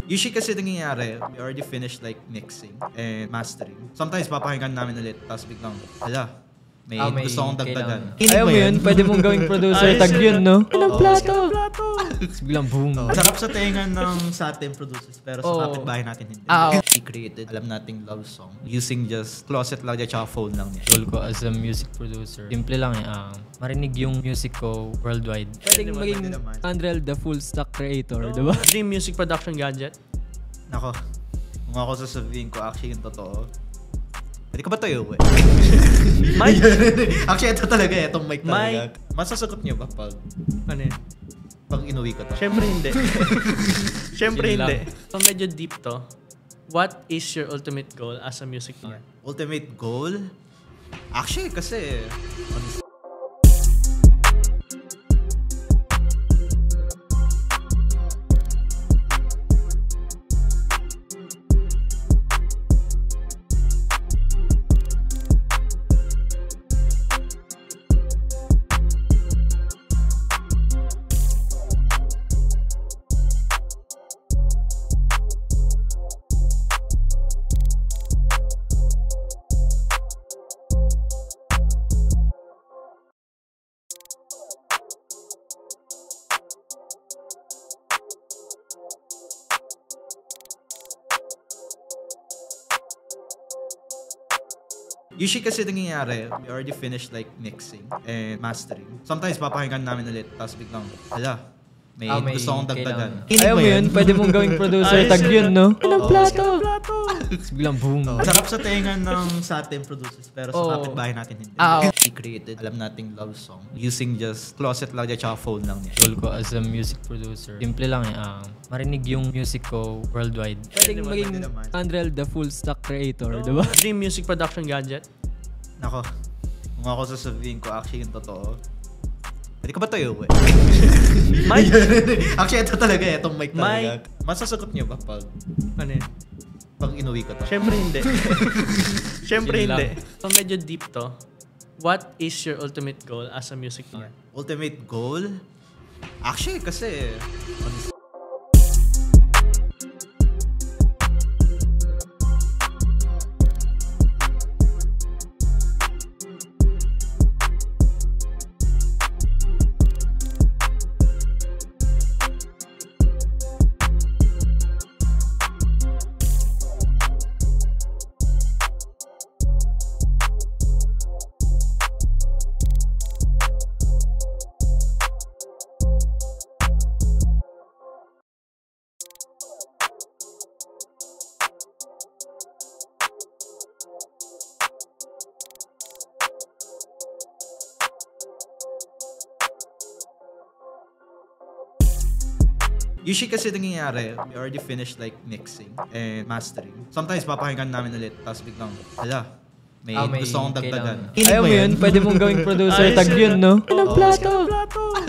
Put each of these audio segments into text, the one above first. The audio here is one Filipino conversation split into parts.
Usually kasi nangyayari, we already finished like mixing and mastering. Sometimes papakinggan namin ulit, tapos biglang, may gusto akong dagdagan. Ayaw mo yun? Pwede mong gawing producer tag yun, no? Ilang plato? Biglang boom. Sarap sa tenga ng sa ating producers, pero sa kapitbahay natin hindi. We created, alam nating love song, using just closet lang niya, tsaka phone lang niya. Goal ko as a music producer, simple lang marinig yung music ko worldwide. Pwedeng maging Andrel the full stack creator, diba? Dream music production gadget? Nako, kung ako sasabihin ko, actually yung totoo, pwede ka ba tayo eh? Mic? Actually, ito talaga, itong mic talaga. Masasagot niyo ba pag, Ano yun? pag inuwi ko to? Siyempre hindi. Siyempre Chill hindi. lang. So medyo deep to. What is your ultimate goal as a music fan? Ultimate goal? Actually, kasi, usually kasi nangyayari, we already finished like mixing and mastering. Sometimes papakinggan namin ulit, tapos biglang, may gusto akong dagdagan. Ayaw mo yun? Pwede mong gawing producer tag yun, no? Ilang plato? Biglang boom. Sarap sa tenga ng sa ating producers, pero sa kapitbahay natin hindi. We created, alam nating love song, using just closet lang niya, tsaka phone lang niya. Goal ko as a music producer, simple lang marinig yung music ko worldwide. Pwedeng maging Andrel the full stack creator, diba? Dream music production gadget? Nako, kung ako sasabihin ko, actually yung totoo, pwede ka ba tayo eh? Mic? Actually, ito talaga, itong mic talaga. Masasagot niyo ba pag, Ano yun? pag inuwi ko to? Siyempre hindi. Siyempre Chill hindi. lang. So medyo deep to. What is your ultimate goal as a music fan? Ultimate goal? Actually, kasi, usually kasi nangyayari, we already finished like mixing and mastering. Sometimes papakinggan namin ulit, tapos biglang, may gusto akong dagdagan. Ayaw mo yun? Pwede mong gawing producer tag yun, no? Ilang plato?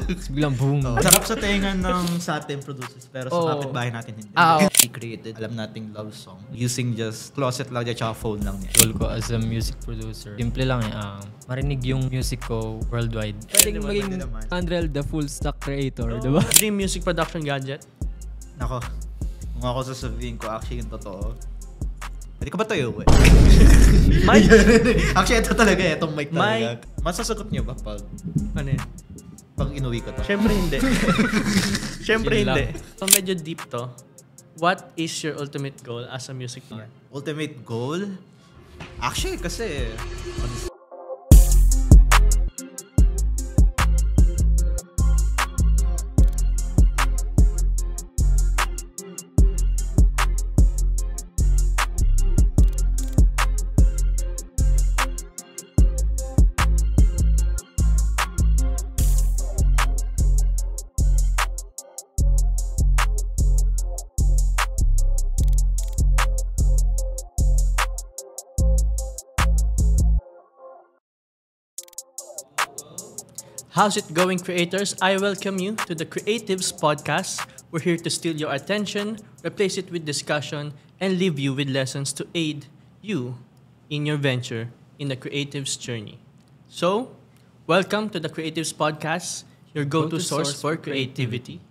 Biglang boom. Sarap sa tenga ng sa ating producers, pero sa kapitbahay natin hindi. We created, alam nating love song, using just closet lang niya, tsaka phone lang niya. Goal ko as a music producer, simple lang marinig yung music ko worldwide. Pwedeng maging Andrel the full stack creator, diba? Dream music production gadget? Nako, kung ako sasabihin ko, actually yung totoo, pwede ka ba tayo eh? Mic? Actually, ito talaga, itong mic talaga. Masasagot niyo ba pag, Ano yun? pag inuwi ko to? Siyempre hindi. Siyempre Chill hindi. lang. So medyo deep to. What is your ultimate goal as a music fan? Ultimate goal? Actually, kasi, How's it going, creators? I welcome you to the Creatives Podcast. We're here to steal your attention, replace it with discussion, and leave you with lessons to aid you in your venture in the creatives journey. So, welcome to the Creatives Podcast, your go-to source for creativity.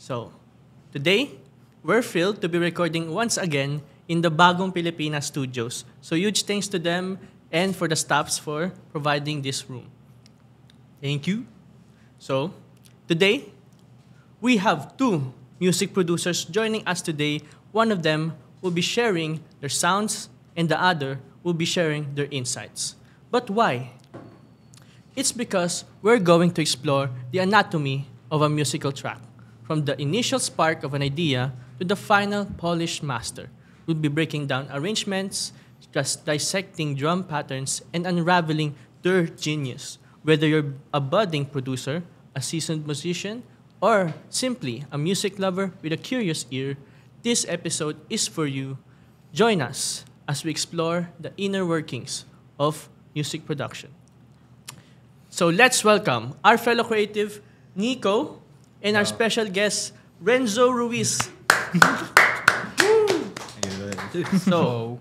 So, today, we're thrilled to be recording once again in the Bagong Pilipinas studios. So huge thanks to them and for the staffs for providing this room. Thank you. So, today, we have 2 music producers joining us today. One of them will be sharing their sounds and the other will be sharing their insights. But why? It's because we're going to explore the anatomy of a musical track, from the initial spark of an idea to the final polished master. We'll be breaking down arrangements, just dissecting drum patterns, and unraveling their genius. Whether you're a budding producer, a seasoned musician, or simply a music lover with a curious ear, this episode is for you. Join us as we explore the inner workings of music production. So let's welcome our fellow creative, Nico, and our special guest, Renzo Ruiz. So,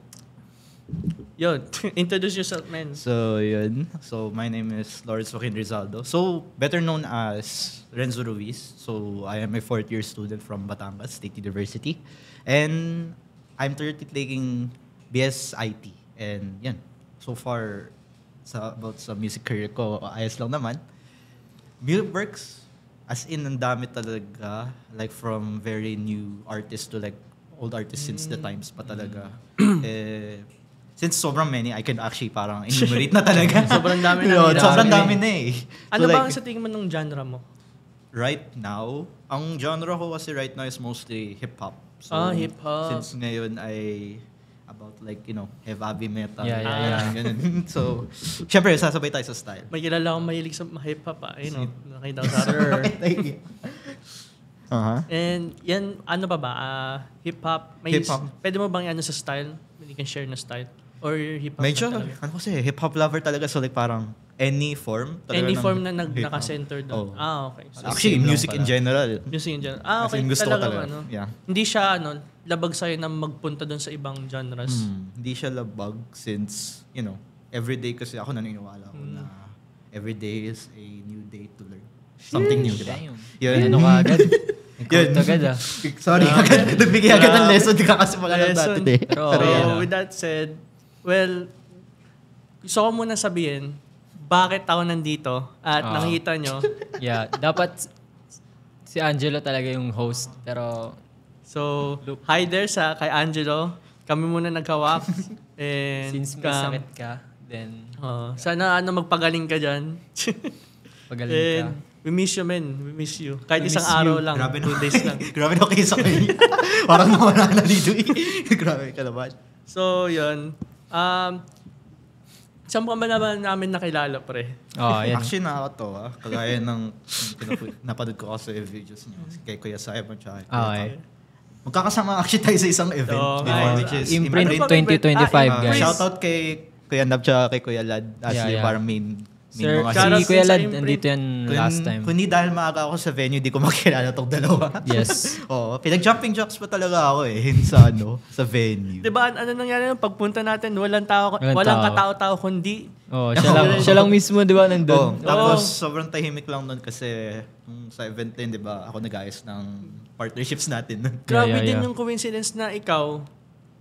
yun, introduce yourself, man. So, yun. So, my name is Lawrence Joaquin Rizaldo. So, better known as Renzo Ruiz. So, I am a 4th-year student from Batangas State University. And I'm currently taking BS IT. And, yan. So far, about sa music career ko, ayos lang naman. Music works, as in, ang dami talaga. Like, from very new artists to like old artists since the times pa talaga. Since sobrang many, I can actually parang enumerate na talaga. Sobrang dami na. Sobrang dami na eh. Ano So, ba ang like, sa tingin mo ng genre mo? right now, ang genre ko kasi right now is mostly hip-hop. So, Hip-hop. Since ngayon ay about like, heavy metal. Yeah. Ganun. So, syempre, sasabay tayo sa style. May kilala akong mahilig sa hip-hop nakita ko sa And yan, ano pa ba? Hip-hop? Hip-hop. Pwede mo bang ano sa style? You can share na style? Or hip-hop Medyo, na talaga? hip-hop lover talaga. So like parang any form. Talaga Any ng form na hip-hop. naka-center doon. Oh. Okay. So, Actually, same lang music in pala. general. music in general. As Okay. in, gusto ko Talagang talaga. Yeah. Hindi siya, labag sa'yo na magpunta doon sa ibang genres. Hindi siya labag since, everyday kasi ako naniniwala ko na everyday is a new day to learn. Something new, diba? Damn. Yun. Ano ka agad? Yun. Agad ah. Sorry, nagbigay agad ng lesson. Di ka kasi mag-alam Lesson. natin eh. Pero, So, yan, ah. with that said, well, gusto ko muna sabihin, bakit ako nandito at nakita nyo. Yeah, dapat si Angelo talaga yung host. Pero, So, hi there kay Angelo. Kami muna nagkawak. And since may sakit ka, then sana magpagaling ka dyan. pagaling ka. And we miss you, man. We miss you. Kahit We isang miss araw you. lang. Grabe 2 days lang. Grabe na kayo sa kanya. Parang nawala na dito eh. Grabe ka naman. So, yun. Saan pa ba namin nakilala, pre? Yan. Actually, nakakatawa. Kagaya ng napanood ko kasi videos niyo kay Kuya Simon tsaka kay Kuya Okay. Tom. Magkakasama actually tayo sa isang event Oo, before, nga. which is Imprint Ano ba- 2025, guys. Shoutout kay Kuya Nab tsaka kay Kuya Lad as Yeah, yung yeah. parang main Sir, mga Shoutout si Kuya din sa Lad, Imprint. nandito yan last time. Kung hindi dahil maaga ako sa venue, di ko makilala tong dalawa. Yes. Oo, pinag-jumping jacks pa talaga ako sa sa venue. Diba, ano nangyari nung pagpunta natin, walang Walang katao-tao kundi Siya lang mismo, di ba, nandun? Tapos sobrang tahimik lang nun kasi sa event din, di ba, ako nag-ayos ng partnerships natin. grabe Yeah. din yung coincidence na ikaw,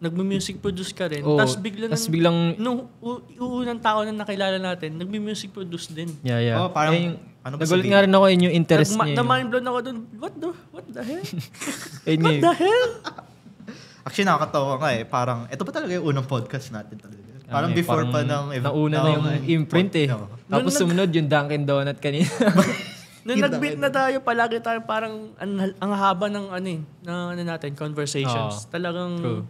nagmu-music produce ka rin. Oo, Tapos tas biglang, nung unang tao na nakilala natin, nagmu-music produce din. yeah. Oh, parang, Yung, ano ba nagulat sabihin? nga rin ako yun yung interest niya. Na-mind blown ako dun. What the hell? Yun What yun. the hell? Actually, nakakatawa nga eh. Parang, ito ba talaga yung unang podcast natin talaga? Parang Ano eh, before parang pa ng event. nauna na yung imprint eh. No. Tapos sumunod yung Dunkin' Donut kanina. Nung nag-beat na tayo, palagi tayo parang ang haba ng natin, conversations. Talagang, True.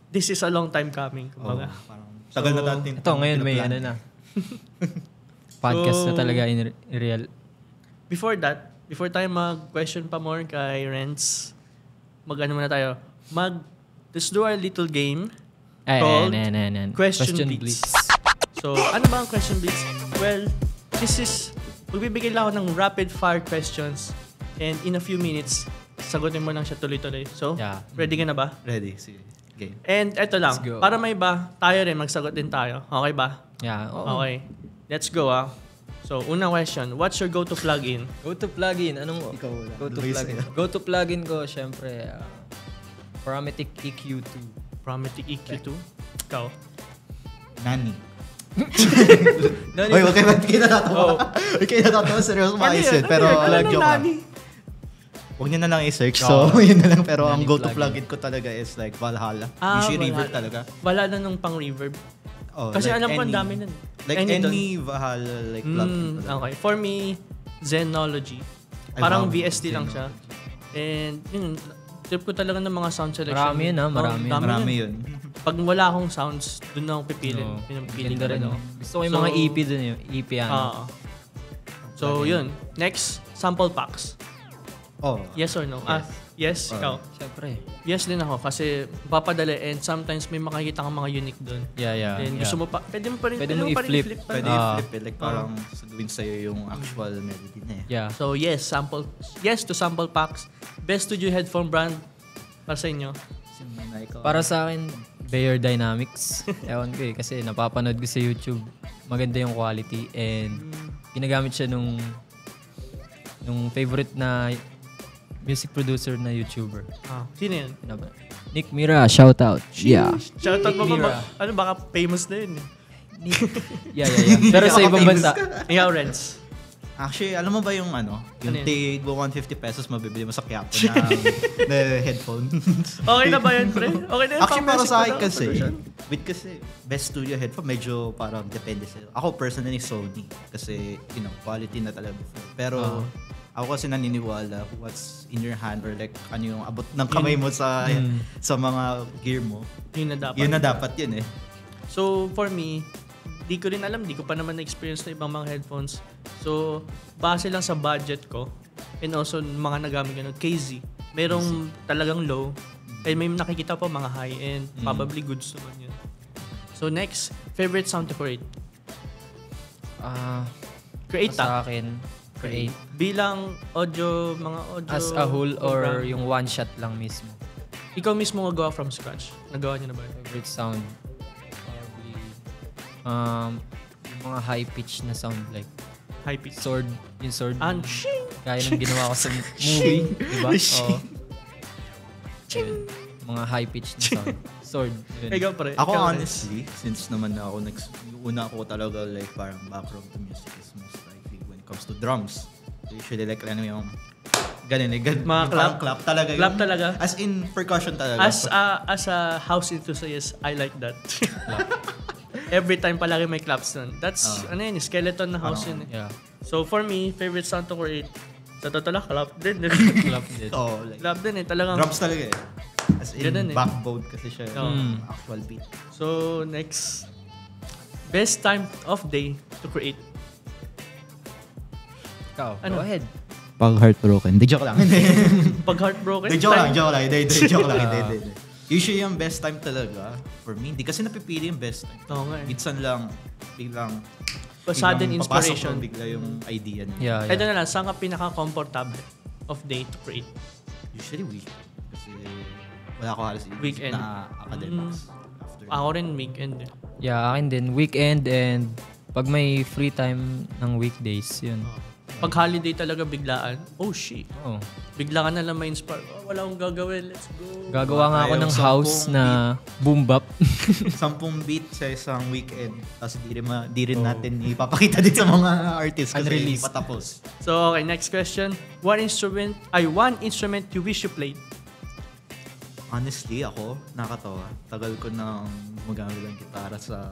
this is a long time coming. Oh, Kumbaga. parang, tagal na natin. Ito ngayon may pinaplan. na. Podcast So, na talaga in real. Before tayo mag-question pa more kay Renz, muna tayo. Let's do our little game called Question Blitz. So, ano ba ang Question Blitz? Well, magbibigay lang ako ng rapid fire questions and in a few minutes, sagutin mo lang siya tuloy-tuloy. So, Yeah. ready ka na ba? Ready, sige. Game. And eto lang, Let's go. para may tayo rin, magsagot din tayo. Okay ba? Yeah. Okay. Let's go So, unang question, what's your go-to plugin? Go-to plugin. Anong Ikaw wala. go-to Ano ba yung plugin? sa'yo? Go-to plugin ko, syempre, Parametric EQ2. Parametric EQ2? Ikaw? Nani. Oy, wag kayo natatawa. Huwag kayo natatawa. Seryoso maayos yun. Pero joke lang. Huwag nyo na lang i-search. So, yun na lang. Pero ang Nani go-to plugin. plugin ko talaga is like Valhalla. Usually reverb talaga. Wala na nung pang reverb. Oh, Kasi like alam ko ang any- dami nun. Like any Valhalla like plugin. Okay. For me, Zenology. Ay, Parang wow. VST lang siya. And yun, trip ko talaga ng mga sound selection. Marami yun, marami yun. Marami yun. Pag wala akong sounds, dun ako pipilin. Oo. Pinapili Ganda rin. ako. Gusto ko yung mga EP dun yun. EP ano. So, yun. Next, sample packs. Oh. Yes or no? Yes, ikaw. Syempre. Yes din ako kasi papadali and sometimes may makikita kang mga unique doon. Yeah. And gusto mo pa, pwede mo pa rin, Pwede mo i-flip. pa. Pwede i-flip it. Like parang sasaguin sa'yo yung actual melody na eh. Yeah. So yes, to sample packs. Best studio headphone brand para sa inyo. Para sa akin, Bayer Dynamics. Ewan ko eh. Kasi napapanood ko sa YouTube. Maganda yung quality. And ginagamit siya nung favorite na music producer na YouTuber. Sino yun? Ano ba? Nick Mira, shout out. Yeah. Shoutout mo Nick ba? Mira. Baka famous na yun. Yeah. Pero sa ibang bansa. Ikaw, Renz. Actually, alam mo ba yung ano? Yung Ano yun? tig 150 pesos mabibili mo sa Quiapo na headphone. Okay na ba yan, pre? Okay na yan. Actually, para pang-music sa na akin daw, kasi, production. kasi best studio headphone, medyo parang depende sa'yo. Ako personally, Sony. Kasi, quality na talaga before. Pero, ako kasi naniniwala what's in your hand or like ano yung abot ng kamay mo sa mga gear mo. Yun na dapat. Yun na dapat yun eh. So, for me, di ko rin alam, di ko pa naman na-experience na ibang mga headphones. So, base lang sa budget ko and also mga nagamit ganun, KZ. Merong talagang low. Eh, may nakikita po mga high and probably goods naman yun. So, next, favorite sound to create? Create Sa akin, create. Bilang audio, mga audio... As a whole or program. yung one shot lang mismo. Ikaw mismo magawa from scratch. Nagawa niyo na ba? Favorite sound. Probably, yung mga high pitch na sound like High pitch. sword. Yung sword. And shing! Gaya ng ginawa ko sa movie. Diba? Oo. Ayun. Mga high pitch na sound. Sword. Yun. Ikaw pa rin. Ako Ikaw rin. honestly, since naman ako yung una ko talaga like parang background to music is most likely when it comes to drums. So usually like ano yung ganun eh. Mga clap. Clap talaga. Clap talaga. As in percussion talaga. As a house enthusiast, I like that. Every time palagi may claps nun. That's, skeleton na house yun eh. Yeah. So for me, favorite sound to create, sa totoo lang, clap din. Clap din. Oh, like, Clap din eh, talagang. drums talaga eh. As in Ganun eh. backbone kasi siya yung actual beat. So next, best time of day to create. Ikaw, Ano? go ahead. Pag heartbroken. Di joke lang. Pag heartbroken, Di joke lang, time- joke lang. Hindi, joke lang. Hindi. Usually yung best time talaga for me. Hindi kasi napipili yung best time. Oo nga eh. Minsan lang, biglang Sudden biglang inspiration. papasok mo bigla yung idea niya. Yeah. Ito na lang, saan ka pinaka-comfortable of day to create? Usually weekend. Kasi wala ko halos Weekend. na academics. After. Ako rin weekend eh. Yeah, akin din. Weekend and pag may free time ng weekdays, yun. Pag holiday talaga biglaan, oh shit. Oh. Bigla ka na lang ma-inspire. Oh, wala akong gagawin, let's go. Gagawa nga ako Yung ng 10 house na boom bap. 10 beat sa isang weekend. Tapos di rin natin ipapakita din sa mga artists kasi hindi Unreleased. pa tapos. So, okay, next question. One instrument you wish you played? Honestly, ako, nakakatawa. Tagal ko nang gumagamit ng gitara sa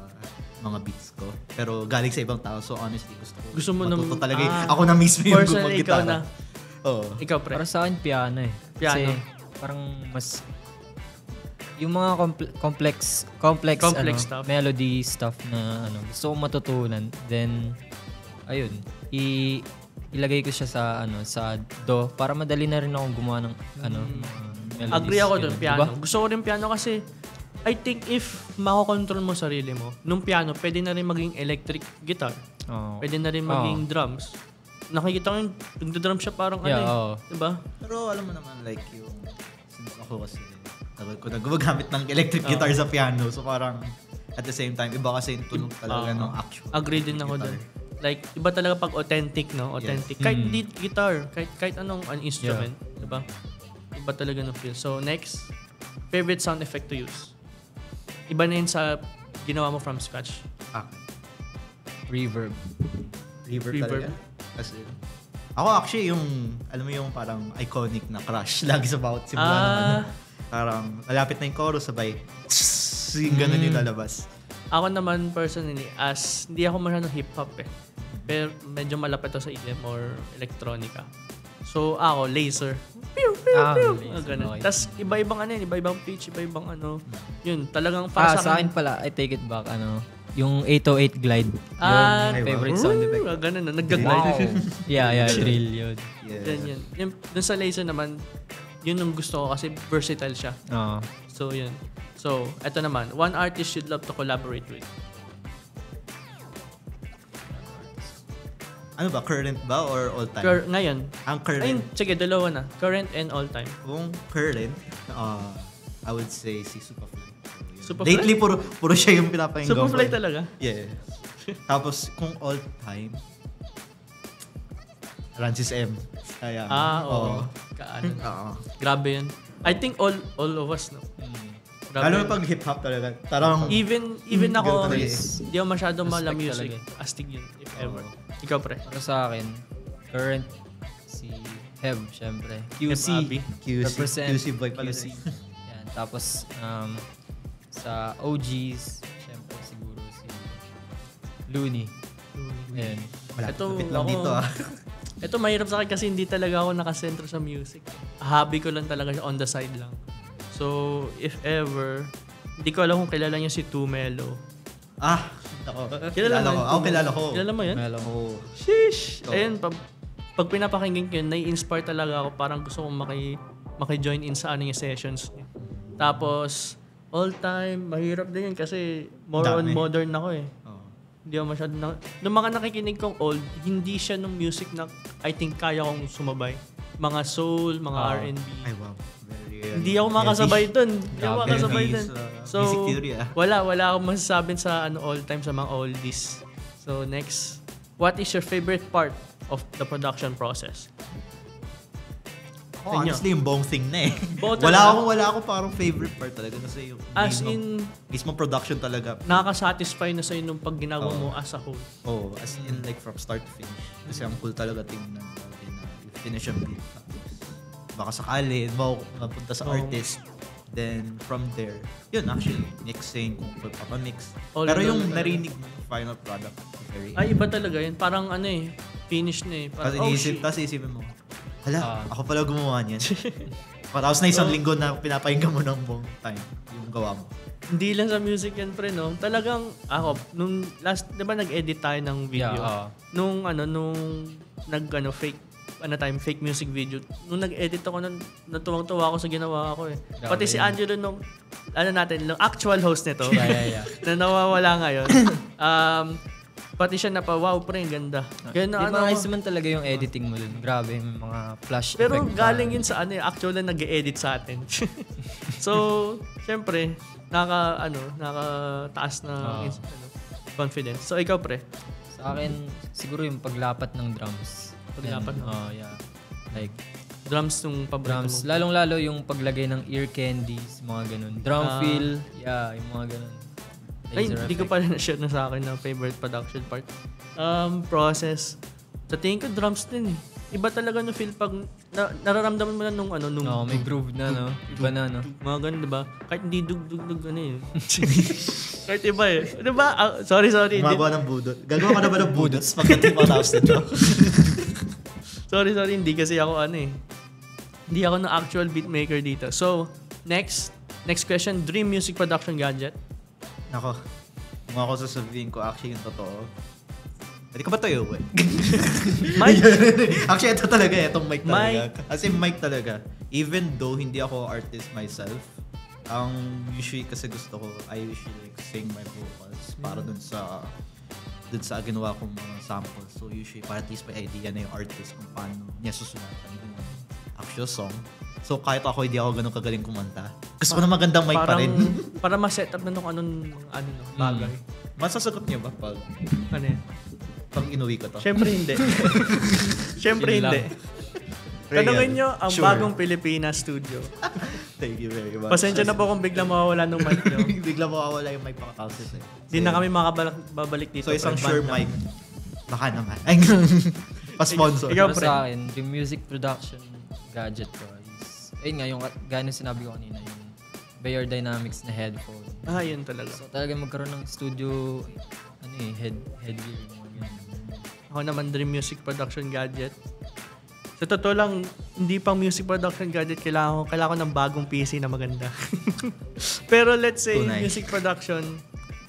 mga beats ko. Pero galing sa ibang tao. So honestly, Gusto mo matuto nang- talaga. Ako na mismo yung personally, ikaw gumagitara. na. Oo. Ikaw, pre. Para sa akin, piano eh. Piano. Kasi parang mas... Yung mga complex Stuff. melody stuff na gusto kong matutunan. Then, ayun, ilagay ko siya sa do para madali na rin akong gumawa ng melodies. Agree ako dun, ganun. piano. Diba? Gusto ko rin piano kasi I think if makokontrol mo sarili mo, nung piano, pwede na rin maging electric guitar. Oo. Pwede na rin maging drums. Nakikita ko yung nagda-drum siya parang Yeah, eh. oo. Diba? Pero alam mo naman, like yung... Since ako kasi, tagal ko na gumagamit ng electric guitar sa piano. So parang, at the same time, iba kasi yung tunog talaga ng actual Agree din ako guitar. dun. Like, iba talaga pag authentic, no? Authentic. Kahit lead guitar, kahit anong instrument, diba? Iba talaga ng feel. So, next, favorite sound effect to use. Iba na yun sa ginawa mo from scratch. Reverb. Reverb talaga. Kasi, ako actually yung, alam mo yung parang iconic na crush lagi sa bawat simula ng ano. Parang, malapit na yung chorus, sabay, yung ganun yung lalabas. Ako naman personally, hindi ako masyadong hip-hop eh. Pero medyo malapit to sa EDM or electronica. So ako, laser. Pew, pew, pew. Ganun. Okay. Tapos iba-ibang iba-ibang pitch, iba-ibang Yun, talagang para Sa akin pala, I take it back, yung 808 glide. Yun, favorite sound effect. Ganun na, nag-glide. Yeah, drill yun. Yan. Dun sa laser naman, yun yung gusto ko kasi versatile siya. So, yun. So, eto naman. One artist you'd love to collaborate with. Ano ba? Current ba or all time? Ngayon. Ang current. Ayun, sige, dalawa na. Current and all time. Kung current, I would say si Superfly. Superfly? Lately, puro siya yung pinapahinggan ko. Superfly talaga? Yeah. Tapos, kung all time, Francis M. Kaya, oo. Grabe yun. I think all of us, no? Grabe. Lalo pag hip-hop talaga. Tarang, Even ako, hindi ako masyadong mala music. talaga Astig yun, if ever. Ikaw, pre. Para sa akin, current, si Hev, syempre. QC. Abby. Represent. QC boy pala. QC. Yan. Tapos, sa OGs, syempre siguro si Looney. Ayan. Ito, Lapit lang dito Ito mahirap sa akin kasi hindi talaga ako nakasentro sa music. Hobby ko lang talaga on the side lang. So, if ever, hindi ko alam kung kilala niyo si Tumelo. Ako. Kilala mo? Ako kilala ko. Kilala mo yun? Oo. Sheesh! Ayun, pag pinapakinggan ko yun, nai-inspire talaga ako. Parang gusto kong maki-join in sa yung sessions niya. Tapos, all time, mahirap din yun kasi more on modern ako eh. Hindi ako masyado nung mga nakikinig kong old, hindi siya nung music na I think kaya kong sumabay. Mga soul, mga R&B. Ay, wow. Hindi ako makasabay dun. Hindi ako makasabay dun. So, music theory wala akong masasabi sa all time sa mga oldies. So, next. What is your favorite part of the production process? Honestly, yung buong thing na eh. Wala akong parang favorite part talaga kasi yung mismo production talaga. Nakaka-satisfy na sa'yo nung pag ginagawa mo as a whole. As in like from start to finish. Kasi ang cool talaga tingnan na finish ang beat. Baka sakali, mapunta sa artist. Then from there, yun actually, mixing, kung papamix. Pero yung narinig mo yung final product, very... Ay, iba talaga yun. Parang finish na eh. Parang, Tapos isipin mo, ako pala gumawa niyan. Tapos na isang linggo na pinapahinggan mo ng buong time yung gawa mo. Hindi lang sa music yan, pre, no? Talagang, ako, nung last, di ba nag-edit tayo ng video? Nung fake music video. Nung nag-edit ako, natuwang-tuwa ako sa ginawa ko eh. Pati si Angelo nung, actual host nito, na nawawala ngayon. Pati siya wow, pre, ganda. Maayos naman talaga yung editing mo dun. Grabe, yung mga flash effect. Pero galing yun sa actual na nag-e-edit sa atin. So, syempre, nakataas na confidence. So, ikaw, pre? Sa akin, siguro yung paglapat ng drums. Paglapat ng like, drums yung paborito mo. Lalong-lalo yung paglagay ng ear candies, mga ganun. Drum fill, yung mga ganun. Ay, hindi ko pa na-share na sa akin na favorite production part. Process. Sa tingin ko, drums din eh. Iba talaga no feel pag nararamdaman mo na nung may groove na, no? Iba na, no? Mga ganun, diba? Kahit hindi dug-dug-dug, Kahit iba eh. Diba? Sorry. Gumagawa ng budot. Gagawa ka na ba ng budot pagdating pa tapos nito? Sorry. Hindi kasi ako Hindi ako ng actual beatmaker dito. So, next question. Dream music production gadget? Nako, kung ako sasabihin ko, actually yung totoo. Hindi ka ba tayo, eh? Mic? Actually, ito talaga, itong mic talaga. Kasi mic talaga. Even though hindi ako artist myself, ang usually kasi gusto ko, I usually like sing my vocals para dun sa ginawa kong mga samples. So usually, para at least may idea na yung artist kung paano niya susunatan yung actual song. So kahit ako hindi ako ganun kagaling kumanta, gusto ko na magandang mic pa rin. Para ma-set up na nung bagay. Masasagot niyo ba pag Ano yan? Pag inuwi ko to. Siyempre hindi. Siyempre Yun lang. hindi. Tanungin nyo ang Sure. bagong Pilipinas studio. Thank you very much. Pasensya na po kung bigla mawawala ng mic nyo. Bigla makawala yung mic pagkatapos eh. Hindi na kami makabalik dito. So isang Pag sure band mic. Baka naman. Ay, pa-sponsor. Ikaw, Pero pre. sa akin, yung music production gadget ko is, ayun nga, yung gaya ng sinabi ko kanina, yung Bayer Dynamics na headphone. na. Yun talaga. So talaga magkaroon ng studio, headgear. Ako naman, dream music production gadget. Sa totoo lang, hindi pang music production gadget, kailangan ko ng bagong PC na maganda. Pero let's say, Tunay. music production,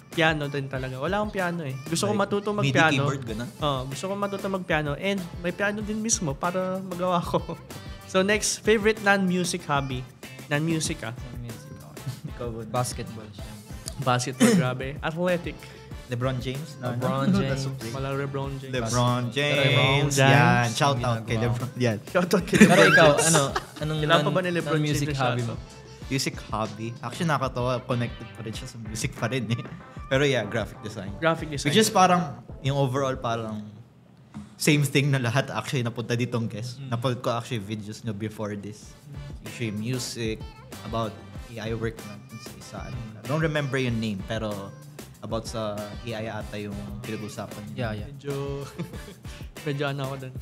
piano din talaga. Wala akong piano eh. Gusto ko Like, matuto MIDI mag-piano. keyboard, ganun. Gusto ko matuto mag-piano and may piano din mismo para magawa ko. So next, favorite non-music hobby. Non-music Music ako. Ikaw ba? Basketball siya. Basketball, grabe. Athletic. LeBron James? LeBron James. Wala LeBron James. LeBron LeBron James. James. Yan. Shout out kay Ginagawa. LeBron. Yan. Shoutout kay Pero LeBron ikaw, James. anong Kailangan pa ba ni LeBron James music na hobby mo? shoutout? Music hobby. Actually, nakakatawa. Connected pa rin siya sa music pa rin eh. Pero yeah, graphic design. Graphic design. Which is parang, yung overall parang same thing na lahat actually napunta ditong guest. Napanood ko actually videos nyo before this. Usually music, about AI work na sa isa. I don't remember yung name, pero about sa AI ata yung pinag-usapan niyo. Yeah. Medyo ano ako dun.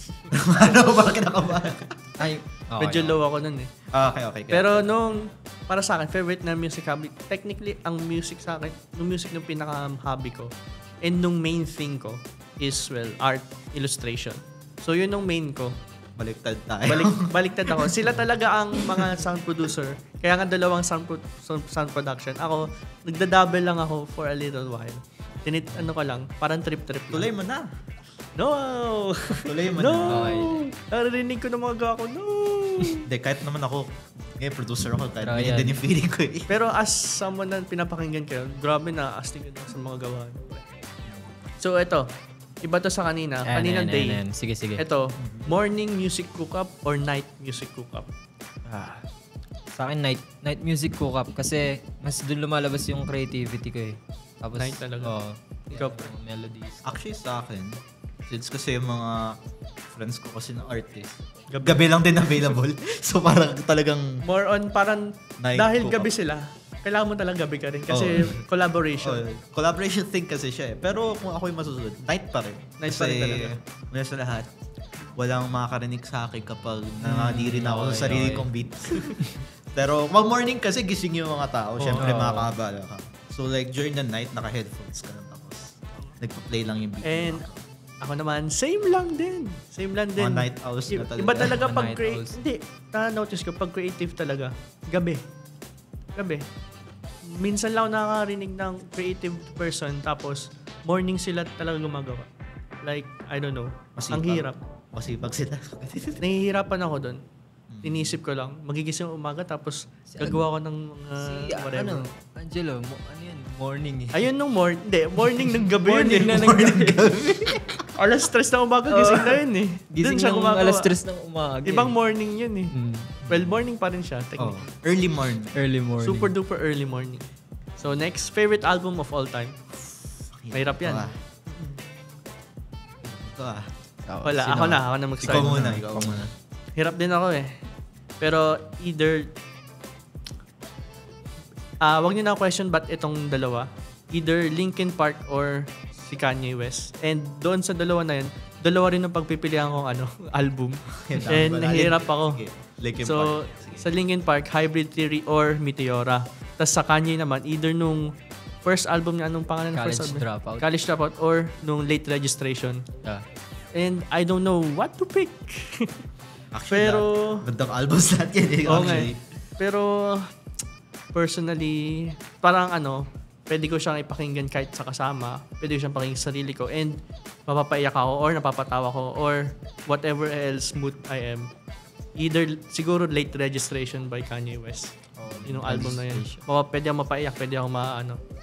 Ano? Bakit nakabahan? Ay, Medyo low ako dun eh. Okay. Pero para sa akin, favorite na music hobby, technically, ang music sa akin, yung music ng pinaka-hobby ko, and nung main thing ko, is, well, art, illustration. So, yun yung main ko. Baliktad tayo. Baliktad ako. Sila talaga ang mga sound producer. Kaya nga dalawang sound production. Ako, nagda-double lang ako for a little while. Ano ko lang, parang trip-trip lang. Tuloy mo na. No! Tuloy mo No! na. Okay. Narinig ko ng mga gawa ko. No! Hindi, kahit naman ako, ngayon producer ako, kahit Pero ganyan yan. din yung feeling ko eh. Pero as someone na pinapakinggan kayo, grabe na astig yun sa mga gawa. So, ito. Iba to sa kanina. Kaninang day. Sige. Ito, morning music cook-up or night music cook-up? Sa akin, night music cook-up kasi mas doon lumalabas yung creativity ko eh. Tapos, Night talaga. Oo. Ikaw, Yung melodies. Actually sa akin, since kasi yung mga friends ko kasi na artist, gabi lang din available. So parang talagang More on parang Night dahil cook-up. gabi sila, kailangan mo talaga gabi ka rin kasi collaboration. collaboration thing kasi siya eh. Pero kung ako yung masusunod, night pa rin. Night pa rin talaga. Mula sa lahat, walang makakarinig sa akin kapag nangangirin ako sa sarili okay. kong beat. Pero mag morning kasi gising yung mga tao. Siyempre Oo. makakabala ka. So like during the night, naka-headphones ka lang tapos nagpa-play lang yung beat. And ako naman, same lang din. Same lang din. Mga night owls na talaga. Iba talaga Mga pag night create. owls. Hindi, na-notice ko, pag creative talaga, gabi. Minsan lang ako nakakarinig ng creative person tapos morning sila talaga gumagawa. Like, I don't know. Ang hirap. Masipag sila. Nahihirapan ako doon. Inisip ko lang, magigising umaga tapos gagawa ko ng mga whatever. Angelo, ano yan? Morning eh. Ayun nung morning ng gabi Morning yun na eh. ng gabi. Alas 3 na umaga, gising na yun eh. Gising Doon siya ng gumagawa. alas 3 ng umaga. Ibang morning yun eh. Mm. Well, morning pa rin siya, Oh, technically. early morning. Early morning. Super duper early morning. So next, favorite album of all time. Mahirap yan. Ito ah. Wala, ako na mag-start. Ikaw muna. Hirap din ako eh. Pero either wag niyo na question ba't itong dalawa. Either Linkin Park or si Kanye West. And doon sa dalawa na yun, dalawa rin ang pagpipilian kong album. And nahihirap ako. So, sa Linkin Park, Hybrid Theory or Meteora. Tapos sa Kanye naman, either nung first album niya, anong pangalan ng first album? College Dropout or nung Late Registration. Yeah. And I don't know what to pick. Actually, Pero bandang albums lahat yan eh. Oo nga Actually. eh. Pero personally, parang pwede ko siyang ipakinggan kahit sa kasama. Pwede ko siyang pakinggan sa sarili ko. And mapapaiyak ako or napapatawa ko or whatever else mood I am. Either siguro Late Registration by Kanye West. Yung album na yun. Pwede akong mapaiyak, pwede akong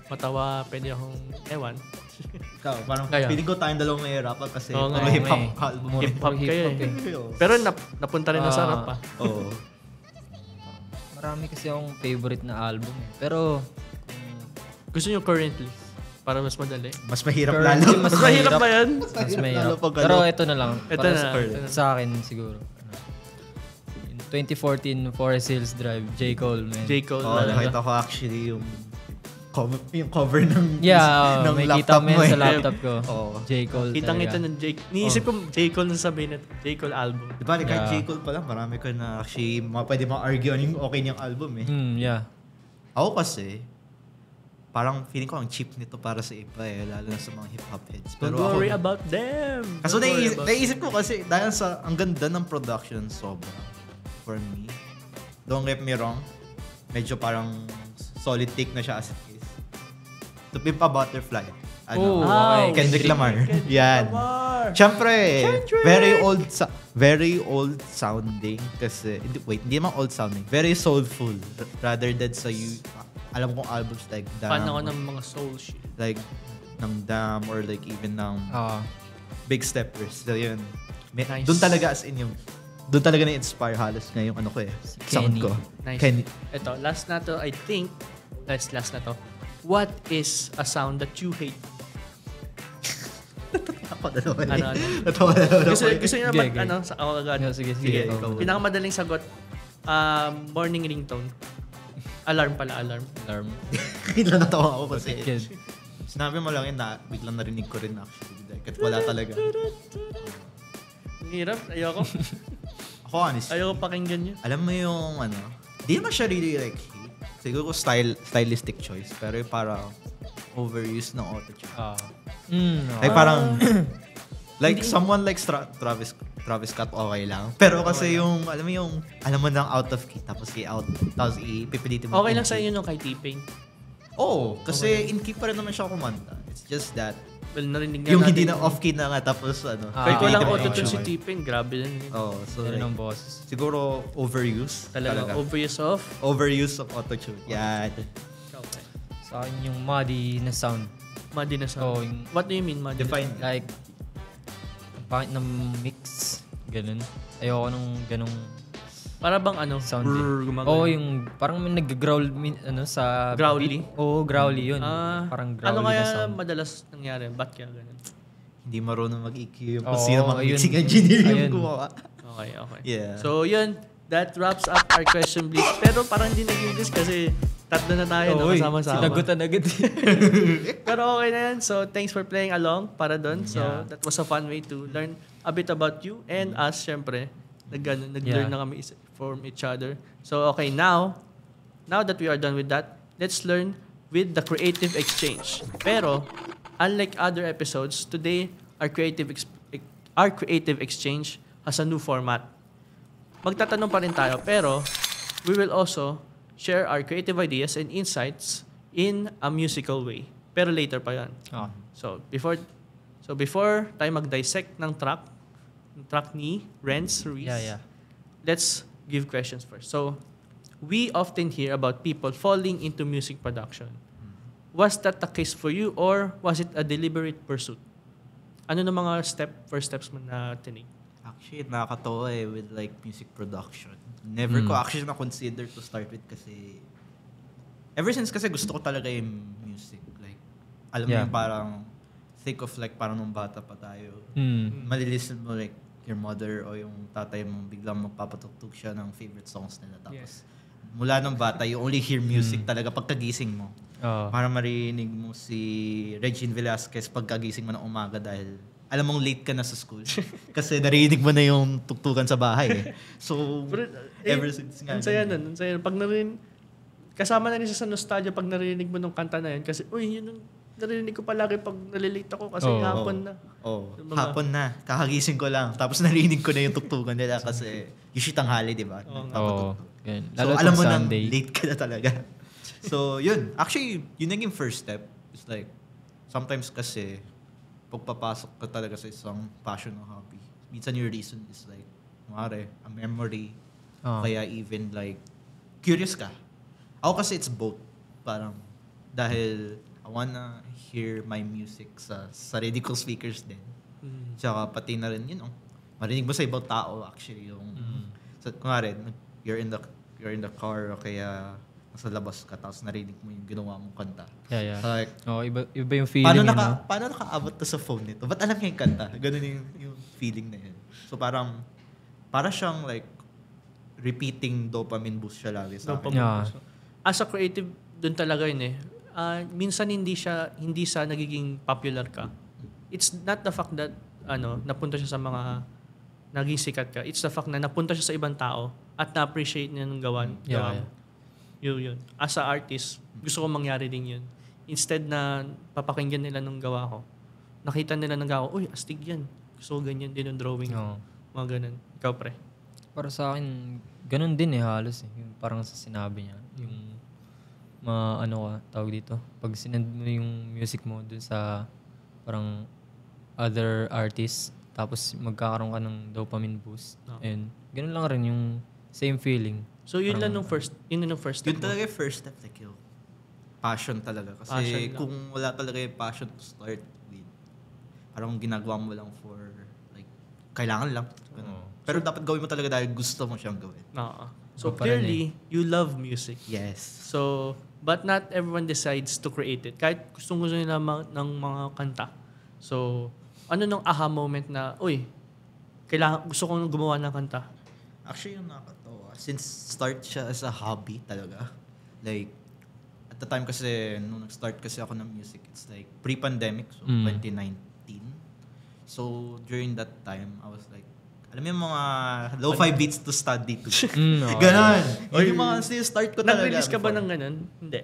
matawa, pwede akong ewan. Ikaw, parang Kaya. feeling ko tayong dalawang mahirapan kasi Oo nga, hip-hop eh. album mo. Hip-hop kayo eh. Oo. Pero napunta rin na sa rap pa. Oo. Marami kasi akong favorite na album eh. Pero, Gusto nyo currently? Para mas madali. Mas mahirap Currently, lalo. Mas mahirap ba yan? Mas mahirap. Lalo pag Pero ano. ito na lang. Ito Para na. sa akin siguro. In 2014, Forest Hills Drive, J. Cole, man. J. Cole. Oh, nakita ko actually yung cover ng Yeah, ng may laptop kita mo yan eh. sa laptop ko. Oo. J. Cole Kitang-kita talaga. ng Jake. Niisip ko J. Cole na sabihin na J. Cole album. Diba, kahit Yeah. J. Cole pa lang, marami ka na actually pwede ma-argue ano yung okay niyang album eh. Yeah. Ako kasi, parang feeling ko ang cheap nito para sa iba eh, lalo na sa mga hip-hop heads. Don't worry about them. Kaso Don't worry about- naisip ko kasi, dahil sa ang ganda ng production, sobra. For me. Don't get me wrong, medyo parang solid take na siya as it is. To Pimp a Butterfly. Oh, Wow. Kendrick Lamar. Yan. Lamar. Siyempre, Kendrick! very old sounding kasi, hindi naman old sounding, very soulful rather than sa alam kong albums like Damn. Fan ako ng mga soul shit. Like, ng Damn or like even ng Big Steppers. So yun. Nice. Doon talaga doon talaga na-inspire halos nga yung ano ko eh. Sound Kenny. ko. Nice. Kenny. Ito, last na to, I think. Last na to. What is a sound that you hate? Ako na naman Ano, eh. ano? Natawa na naman Gusto, ako. gusto nyo Sige, mag, sige. sa ako agad. Yeah, sige. Sige, Go. ikaw. Pinakamadaling sagot, morning ringtone. Alarm pala, alarm. Alarm. Biglang natawa ako kasi Kid. sinabi mo lang yun na biglang narinig ko rin actually. Kahit wala talaga. Ang hirap, ayoko. Ako honest. Ayoko pakinggan yun. Alam mo yung ano, di naman siya really like hate. Siguro stylistic choice. Pero yung parang overuse ng auto-tune. Like parang, like someone like Travis Scott okay lang. Pero kasi yung, alam mo nang out of key, tapos ipipilitin mo. Okay lang sa inyo nung kay T-Pain. Oo, kasi in key pa rin naman siya kumanta. It's just that, Well, narinig nga yung natin. hindi na off key na nga, tapos ano. Kahit pipilitin walang mo auto-tune yung si siya. T-Pain, grabe lang yun. Oo, so Yan like, ang boses. siguro overuse. Talaga, overuse of. Overuse of auto-tune. Yan. Okay. Sa akin yung muddy na sound. Muddy na sound. Oo, yung What do you mean, muddy? Define. like, ang pangit ng mix. Ganun. Ayoko nung ganung Para bang ano? sound. Gumagano. Oo, yung parang may nag-growl sa Growly? beat. Oo, growly yun. Ah, Parang growly ano na kaya sound. madalas nangyari? Ba't kaya ganun? Hindi marunong mag-EQ yung Oo, kung sino mga ayun. mixing engineer yung Ayun. gumawa. Okay, okay. Yeah. So, yun. That wraps up our question, please. Pero parang hindi nag-English kasi tatlo na tayo na kasama-sama. Sinagutan agad. Pero okay na yan. So, thanks for playing along para doon. So, Yeah. that was a fun way to learn a bit about you and us, syempre. Nag-learn Yeah. na kami from each other. So, okay, now that we are done with that, let's learn with the creative exchange. Pero, unlike other episodes, today, our creative exchange has a new format. Magtatanong pa rin tayo, pero we will also share our creative ideas and insights in a musical way. Pero later pa yan. Ah. So before tayo mag-dissect ng track ni Renz Ruiz, Yeah. let's give questions first. So, we often hear about people falling into music production. Was that the case for you or was it a deliberate pursuit? Ano na mga first steps mo na tinig? Actually, nakakatawa eh with like music production. Never ko actually na-consider to start with kasi ever since kasi gusto ko talaga yung music. Like, alam mo Yeah. yung parang think of like parang nung bata pa tayo. Malilisten mo like your mother o yung tatay mo biglang magpapatugtog siya ng favorite songs nila. Tapos mula nung bata, you only hear music talaga pagkagising mo. Para marinig mo si Regine Velasquez pagkagising mo ng umaga dahil alam mong late ka na sa school. Kasi narinig mo na yung tugtugan sa bahay eh. So, ever since nga. Ang saya nun. Ang saya nun. Pag kasama na rin siya sa nostalgia pag narinig mo nung kanta na yun. Kasi, yun yung narinig ko palagi pag nalilate ako kasi hapon na. Yung mga, hapon na. Kakagising ko lang. Tapos narinig ko na yung tugtugan nila kasi usually tanghali, di ba? Oo. So, alam mo nang late ka na talaga. So, yun. Actually, yun naging first step. It's like, sometimes kasi, pagpapasok ka talaga sa isang passion o hobby, minsan your reason is like, a memory, kaya even like, curious ka. Ako kasi it's both. Parang, dahil I wanna hear my music sa sarili kong speakers din. Tsaka pati na rin, marinig mo sa ibang tao actually yung, so, kunwari, you're in the car o kaya nasa labas ka, tapos narinig mo yung ginawa mong kanta. Yeah. So, like, Iba yung feeling yun, no? paano nakaabot to sa phone nito? Ba't alam niya yung kanta? Ganun yung feeling na yun. So para siyang like, repeating dopamine boost siya lagi sa akin. Yeah. As a creative, dun talaga yun eh. Minsan hindi sa nagiging popular ka. It's not the fact that napunta siya sa mga naging sikat ka. It's the fact na napunta siya sa ibang tao at na-appreciate niya ng gawa mo. Yun. As a artist, gusto ko mangyari din yun. Instead na papakinggan nila nung gawa ko, nakita nila ng gawa ko, uy, astig yan. Gusto ko ganyan din yung drawing. Mga ganun. Ikaw, pre? Para sa akin, ganun din halos. Yung parang sa sinabi niya. Yung tawag dito. Pag sinend mo yung music mo dun sa parang other artists, tapos magkakaroon ka ng dopamine boost. And ganun lang rin yung same feeling. So yun lang nung first step Yun talaga yung first step, like yung passion talaga. Kasi kung wala talaga yung passion to start with, parang ginagawa mo lang for like, kailangan lang. Pero dapat gawin mo talaga dahil gusto mo siyang gawin. So clearly, you love music. Yes. So, but not everyone decides to create it. Kahit gusto nila ng mga kanta. So, ano nung aha moment na, uy, gusto kong gumawa ng kanta? Actually, yung nakakatawa. Since start siya as a hobby talaga. Like, at the time kasi, nung nag-start kasi ako ng music, it's like pre-pandemic, so 2019. So, during that time, I was like, alam mo yung mga lo-fi beats to study to. Ganon. Yung mga start ko talaga. Nag-release ka ba ng ganon? Hindi.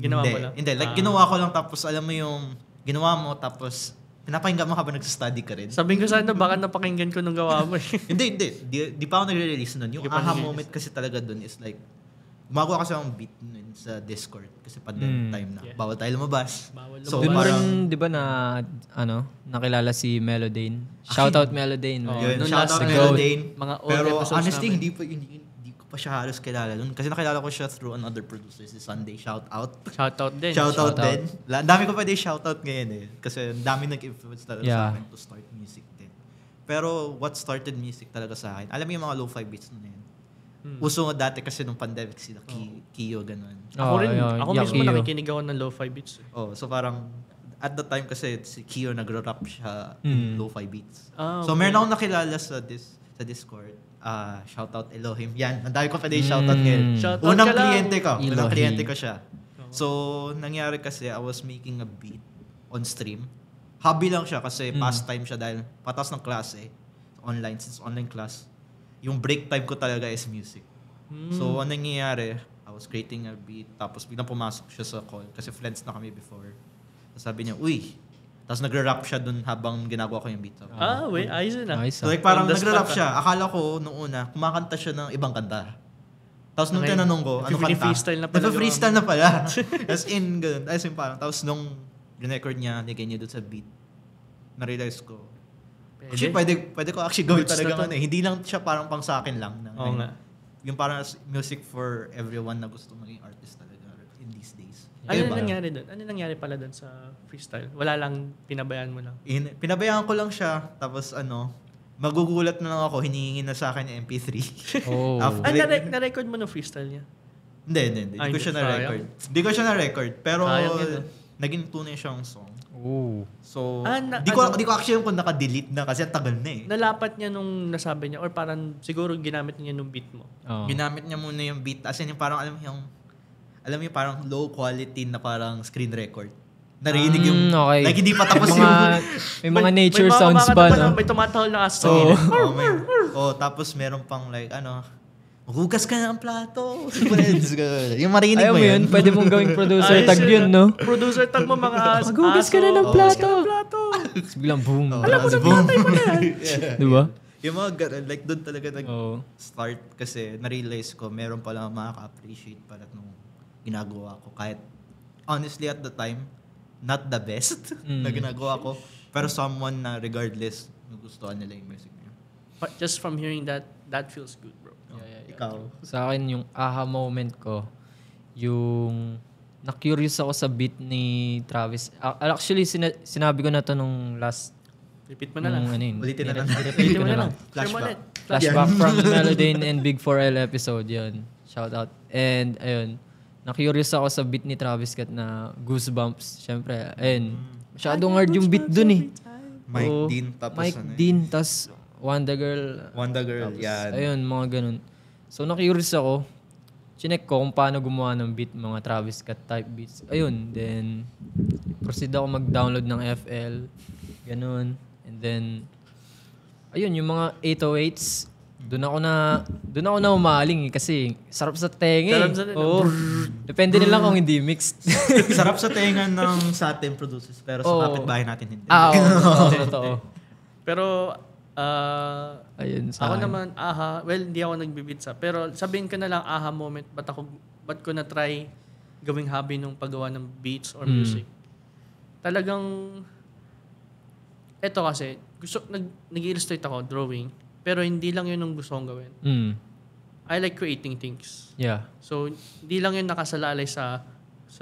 Ginawa mo lang? Hindi. Like, ginawa ko lang tapos alam mo yung ginawa mo tapos pinapakinggan mo habang nag-study ka rin. Sabihin ko sana baka napakinggan ko nung gawa mo. Hindi. Di pa ako nagre-release nun. Yung aha moment kasi talaga dun is like, gumagawa kasi akong beat nun sa Discord kasi pandemic time na. Bawal tayo lumabas. So, Doon mo rin, di ba nakilala si Melodane? Shoutout Melodane. Yun, shoutout Melodane. Mga old pero episodes honestly, namin. hindi ko pa siya halos kilala nun. Kasi nakilala ko siya through another producer, si Sunday. Shoutout din. Ang dami ko pa din shoutout ngayon eh. Kasi ang dami nag-influence talaga sa akin to start music din. Pero what started music talaga sa akin, alam mo yung mga lo-fi beats na yun. Uso nga dati kasi nung pandemic sila, Kio, ganun. Ako mismo nakikinig ako ng lo-fi beats. So parang at the time kasi si Kio nagro-rap siya lo-fi beats. So meron akong nakilala sa Discord. Shoutout Elohim. Yan, ang dami ko pa din shoutout ngayon. Unang kliyente ko siya. So nangyari kasi I was making a beat on stream. Hobby lang siya kasi pastime siya dahil patas ng klase. Since online class. Yung break time ko talaga is music. So, ano nangyayari? I was creating a beat, tapos biglang pumasok siya sa call kasi friends na kami before. Tapos sabi niya, uy! Tapos nagre-rap siya dun habang ginagawa ko yung beat. Ayos na. So, like parang nagre-rap siya. Akala ko nung una, kumakanta siya ng ibang kanta. Tapos nung tinanong ko, ano kanta? Nag-freestyle na pala. As in, ganun. As in parang, tapos nung record niya, nigay niya dun sa beat, na-realize ko, actually, pwede ko actually gawin talaga Hindi lang siya parang pang sa akin lang. Yung parang music for everyone na gusto maging artist talaga in these days. Ano nangyari doon? Ano nangyari pala doon sa freestyle? Wala lang, pinabayaan mo lang? Pinabayaan ko lang siya. Tapos magugulat na lang ako, hinihingi na sa akin yung MP3. Na-record mo ng freestyle niya? Hindi ko siya na-record. Pero naging tunay siyang song. So, di ko actually kung naka-delete na kasi ang tagal na eh. Nalapat niya nung nasabi niya or parang siguro ginamit niya nung beat mo? Ginamit niya muna yung beat. As in yung parang alam mo parang low quality na parang screen record. Narinig yung like hindi pa tapos may mga nature sounds pa. May tumatahol na aso. Tapos meron pang like maghugas ka na ang plato. Yung marinig ayaw mo yun. Pwede mong gawing producer tag yun, no? Producer tag mo mga aso. Maghugas ka na ng plato. Biglang boom. Alam mo na platay mo na yan. Diba? Yung mga like doon talaga nag-start kasi na-realize ko meron pala makaka-appreciate pala nung ginagawa ko. Kahit honestly at the time, not the best na ginagawa ko. Pero someone na regardless, nagustuhan nila yung music niya. But just from hearing that feels good, bro. Ikaw? Sa akin, yung aha moment ko, yung na-curious ako sa beat ni Travis. Actually, sinabi ko na to nung last... Repeat mo na lang. Ulitin na lang. Repeat mo na lang. Flashback from Melodane and Big 4L episode, yun. Shout out. And, ayun, na-curious ako sa beat ni Travis Scott na Goosebumps. Siyempre, ayun. Masyadong hard yung beat dun eh. Mike Oo, Dean, tapos Mike ano eh. Dean, tas Wanda Girl. Wanda Girl, Tapos, yan. ayun, mga ganun. So, na-curious ako. Chinek ko kung paano gumawa ng beat, mga Travis Scott type beats. Ayun, then, proceed ako mag-download ng FL. Ganun. And then, ayun, yung mga 808s, doon ako na umaling eh, kasi sarap sa tenga Sarap eh. sa tenga. Oo. Depende nila kung hindi mixed. Sarap sa tenga ng sa ating producers, pero sa Oo. kapitbahay natin hindi. Oo, totoo. Pero, Ayun, sa ako akin. naman, well, hindi ako nagbibit sa. Pero sabihin ko na lang, moment, ba't ko na-try gawing hobby nung paggawa ng beats or music. Talagang, eto kasi, nag-illustrate ako, drawing, pero hindi lang yun ang gusto kong gawin. I like creating things. Yeah. So, hindi lang yun nakasalalay sa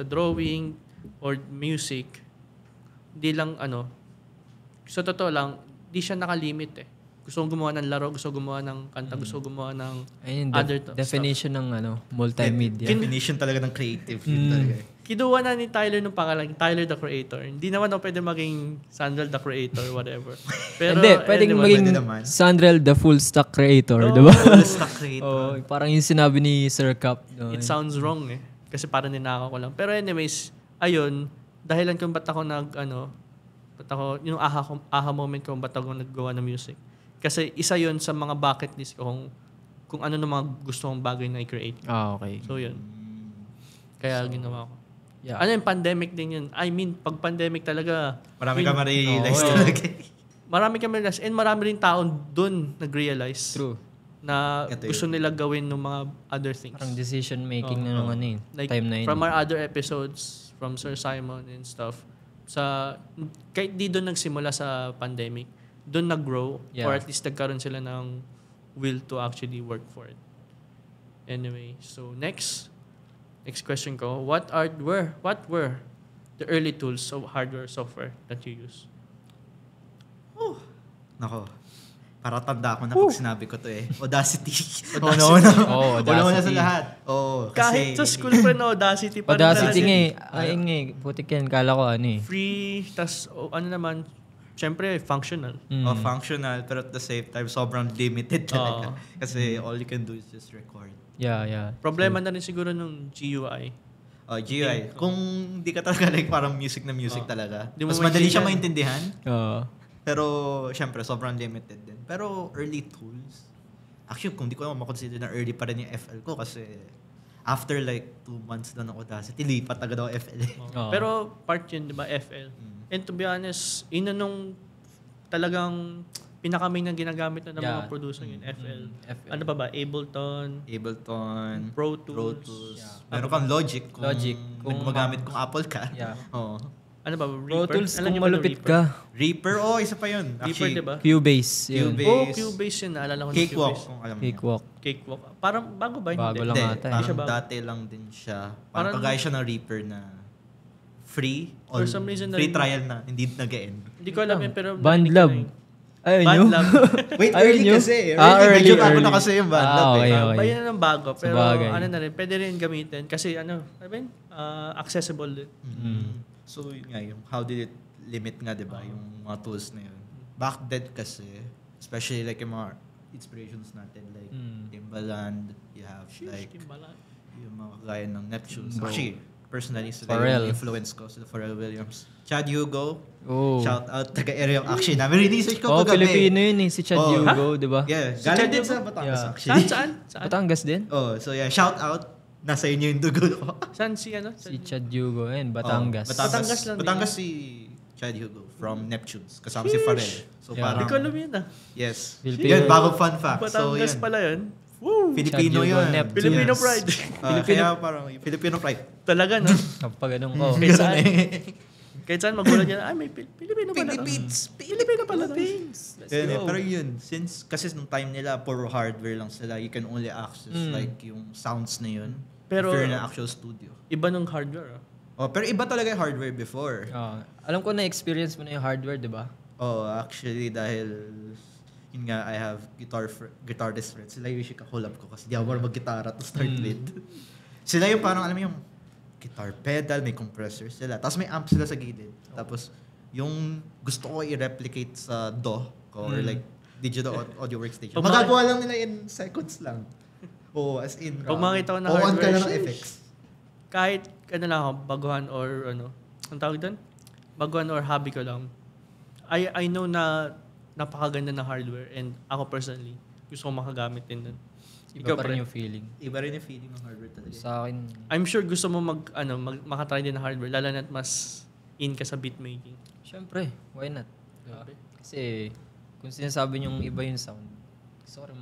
drawing or music. Hindi lang, sa totoo lang, di siya nakalimit eh. Gusto kong gumawa ng laro, gusto kong gumawa ng kanta, gusto kong gumawa ng Ayun, other definition ng multimedia. Definition talaga ng creative. Yun talaga. Kinuha na ni Tyler nung pangalan, Tyler the Creator. Hindi naman ako pwede maging Sandrel the Creator, whatever. Pero, Hindi, pwedeng anyway, maging pwede naman. Sandrel the full stack creator, di ba? Full stack creator. Oh, parang yung sinabi ni Sir Cap. No? It sounds wrong eh. Kasi parang ninakaw ko lang. Pero anyways, ayun, dahilan kung ba't ako yung aha moment ko, ba't ako naggawa ng music. Kasi isa yun sa mga bucket list ko kung ano na mga gusto kong bagay na i-create. Okay. So yun. Kaya ginawa ko. Yeah. Ano yung pandemic din yun? I mean, pag pandemic talaga, Marami ka ma-realize Oo. talaga. marami kami realize and marami rin taon dun nag-realize True. na Ito gusto nila gawin ng mga other things. Parang decision making na nung Like, time na yun. from our other episodes, from Sir Simon and stuff, kahit di doon nagsimula sa pandemic, doon nag-grow, Yeah. or at least nagkaroon sila ng will to actually work for it. Anyway, so next question ko, what were the early tools of hardware software that you use? Nako. Para tanda ko na pag sinabi ko to eh. Audacity. Audacity. Una sa lahat. Oo. Kahit sa school pa na Audacity pa rin Audacity talaga. nga eh. Ayun nga eh. Putik yan. Kala ko Free, tas naman, syempre functional. Functional, pero at the same time, sobrang limited talaga. Kasi all you can do is just record. Yeah. Problema na rin siguro nung GUI. GUI. Kung di ka talaga like parang music na music talaga, Di mo mas madali siya maintindihan. maintindihan. Pero, syempre, sobrang limited din. Pero, early tools, actually, kung di ko naman makonsider na early pa rin yung FL ko kasi after like 2 months na ng Audacity, lipat agad ako FL. Pero part yun, di ba, FL. And to be honest, nung talagang pinakamain na ginagamit na ng mga producer yun, FL. FL. Ano pa ba? Ableton, Ableton, Pro Tools. Yeah. Meron kang Logic kung, Kung gumagamit kung Apple ka. Yeah. Oo. Ano ba? Pro Reaper? Tools Alam kung niyo ba yung malupit Reaper? ka. Reaper, isa pa yun. Reaper, Actually, di ba? Cubase. Yun. Cubase. Cubase yun. Naalala ko ng Cakewalk, Cubase. kung alam mo. Cakewalk. Cakewalk. Parang bago ba? Bago Hindi. lang Hindi, ata eh. parang Siya bago. dati lang din siya. Parang Parang- kagaya siya ng Reaper na free. For some reason free na- trial na, hindi nag-end. Hindi ko alam yun, pero... Bandlab. Ayun Band yun. Lab. Wait, Ayun early yun. kasi. Early. Medyo bago na kasi yung Bandlab okay, eh. okay. Bayan na ng bago. Pero Sabagay. ano na rin, pwede rin gamitin. Kasi accessible din. So yun nga, yung how did it limit nga, di ba? Yung mga tools na yun. Back then kasi, especially like yung mga inspirations natin, like Timbaland, you have like Timbaland. yung mga kagaya ng Neptunes. Actually, personally, sila Pharrell. yung influence ko, sila Pharrell Williams. Chad Hugo, Oh. shout out, taga-area yung action namin. Research ko Oh, kagabi. Filipino yun eh. Si Chad Oh. Hugo, di ba? Yeah, Si galing Chad din Hugo? sa Batangas Yeah. actually. Saan? Batangas din? Oh, so yeah, shout out. Nasa inyo yung dugo ko. Saan si ano? Si Chad Hugo. Ayun, Batangas. Oh, Batangas lang din. Batangas si Chad Hugo from Neptunes. Kasama si Pharrell. So Yeah. parang, Hindi ko alam yun ah. yes. Filipino. Yun, bagong fun fact. So Batangas yun, pala yun. Woo! Filipino Chad Hugo, yun. Neptunes. Filipino pride. Kaya parang Filipino pride. Talaga no? Kapag anong, oh. Kahit saan. Kahit saan magulat yan, may Filipino pala. Philippines! Filipino pala. Let's Yun, go. pero yun, since kasi nung time nila, puro hardware lang sila, you can only access like yung sounds na yun. Pero- if you're in an actual studio. Iba nung hardware ah. Oh, pero iba talaga yung hardware before. Alam ko na-experience mo na yung hardware, di ba? Oh, actually, dahil yun nga, I have guitarist friends. Sila yung usually kakulab ko kasi di ako marunong mag-gitara to start with. Sila yung parang, alam mo yung guitar pedal, may compressor sila. Tapos may amp sila sa gilid. Tapos yung gusto ko i-replicate sa DAW or like digital audio workstation. Pag Magagawa lang nila in seconds lang. Oo, as in. Pag makita ko na on ka hardware, lang ng effects. kahit lang ako, baguhan or ang tawag doon? Baguhan or hobby ko lang. I know na napakaganda ng hardware and ako personally, gusto ko makagamit din doon. Iba pa rin yung feeling. Iba rin yung feeling ng hardware talaga. Sa akin, I'm sure gusto mo makatry din ng hardware, lalo na't mas in ka sa beatmaking. syempre, why not? Grabe. Kasi, kung sinasabi niyong iba yung sound, gusto ko rin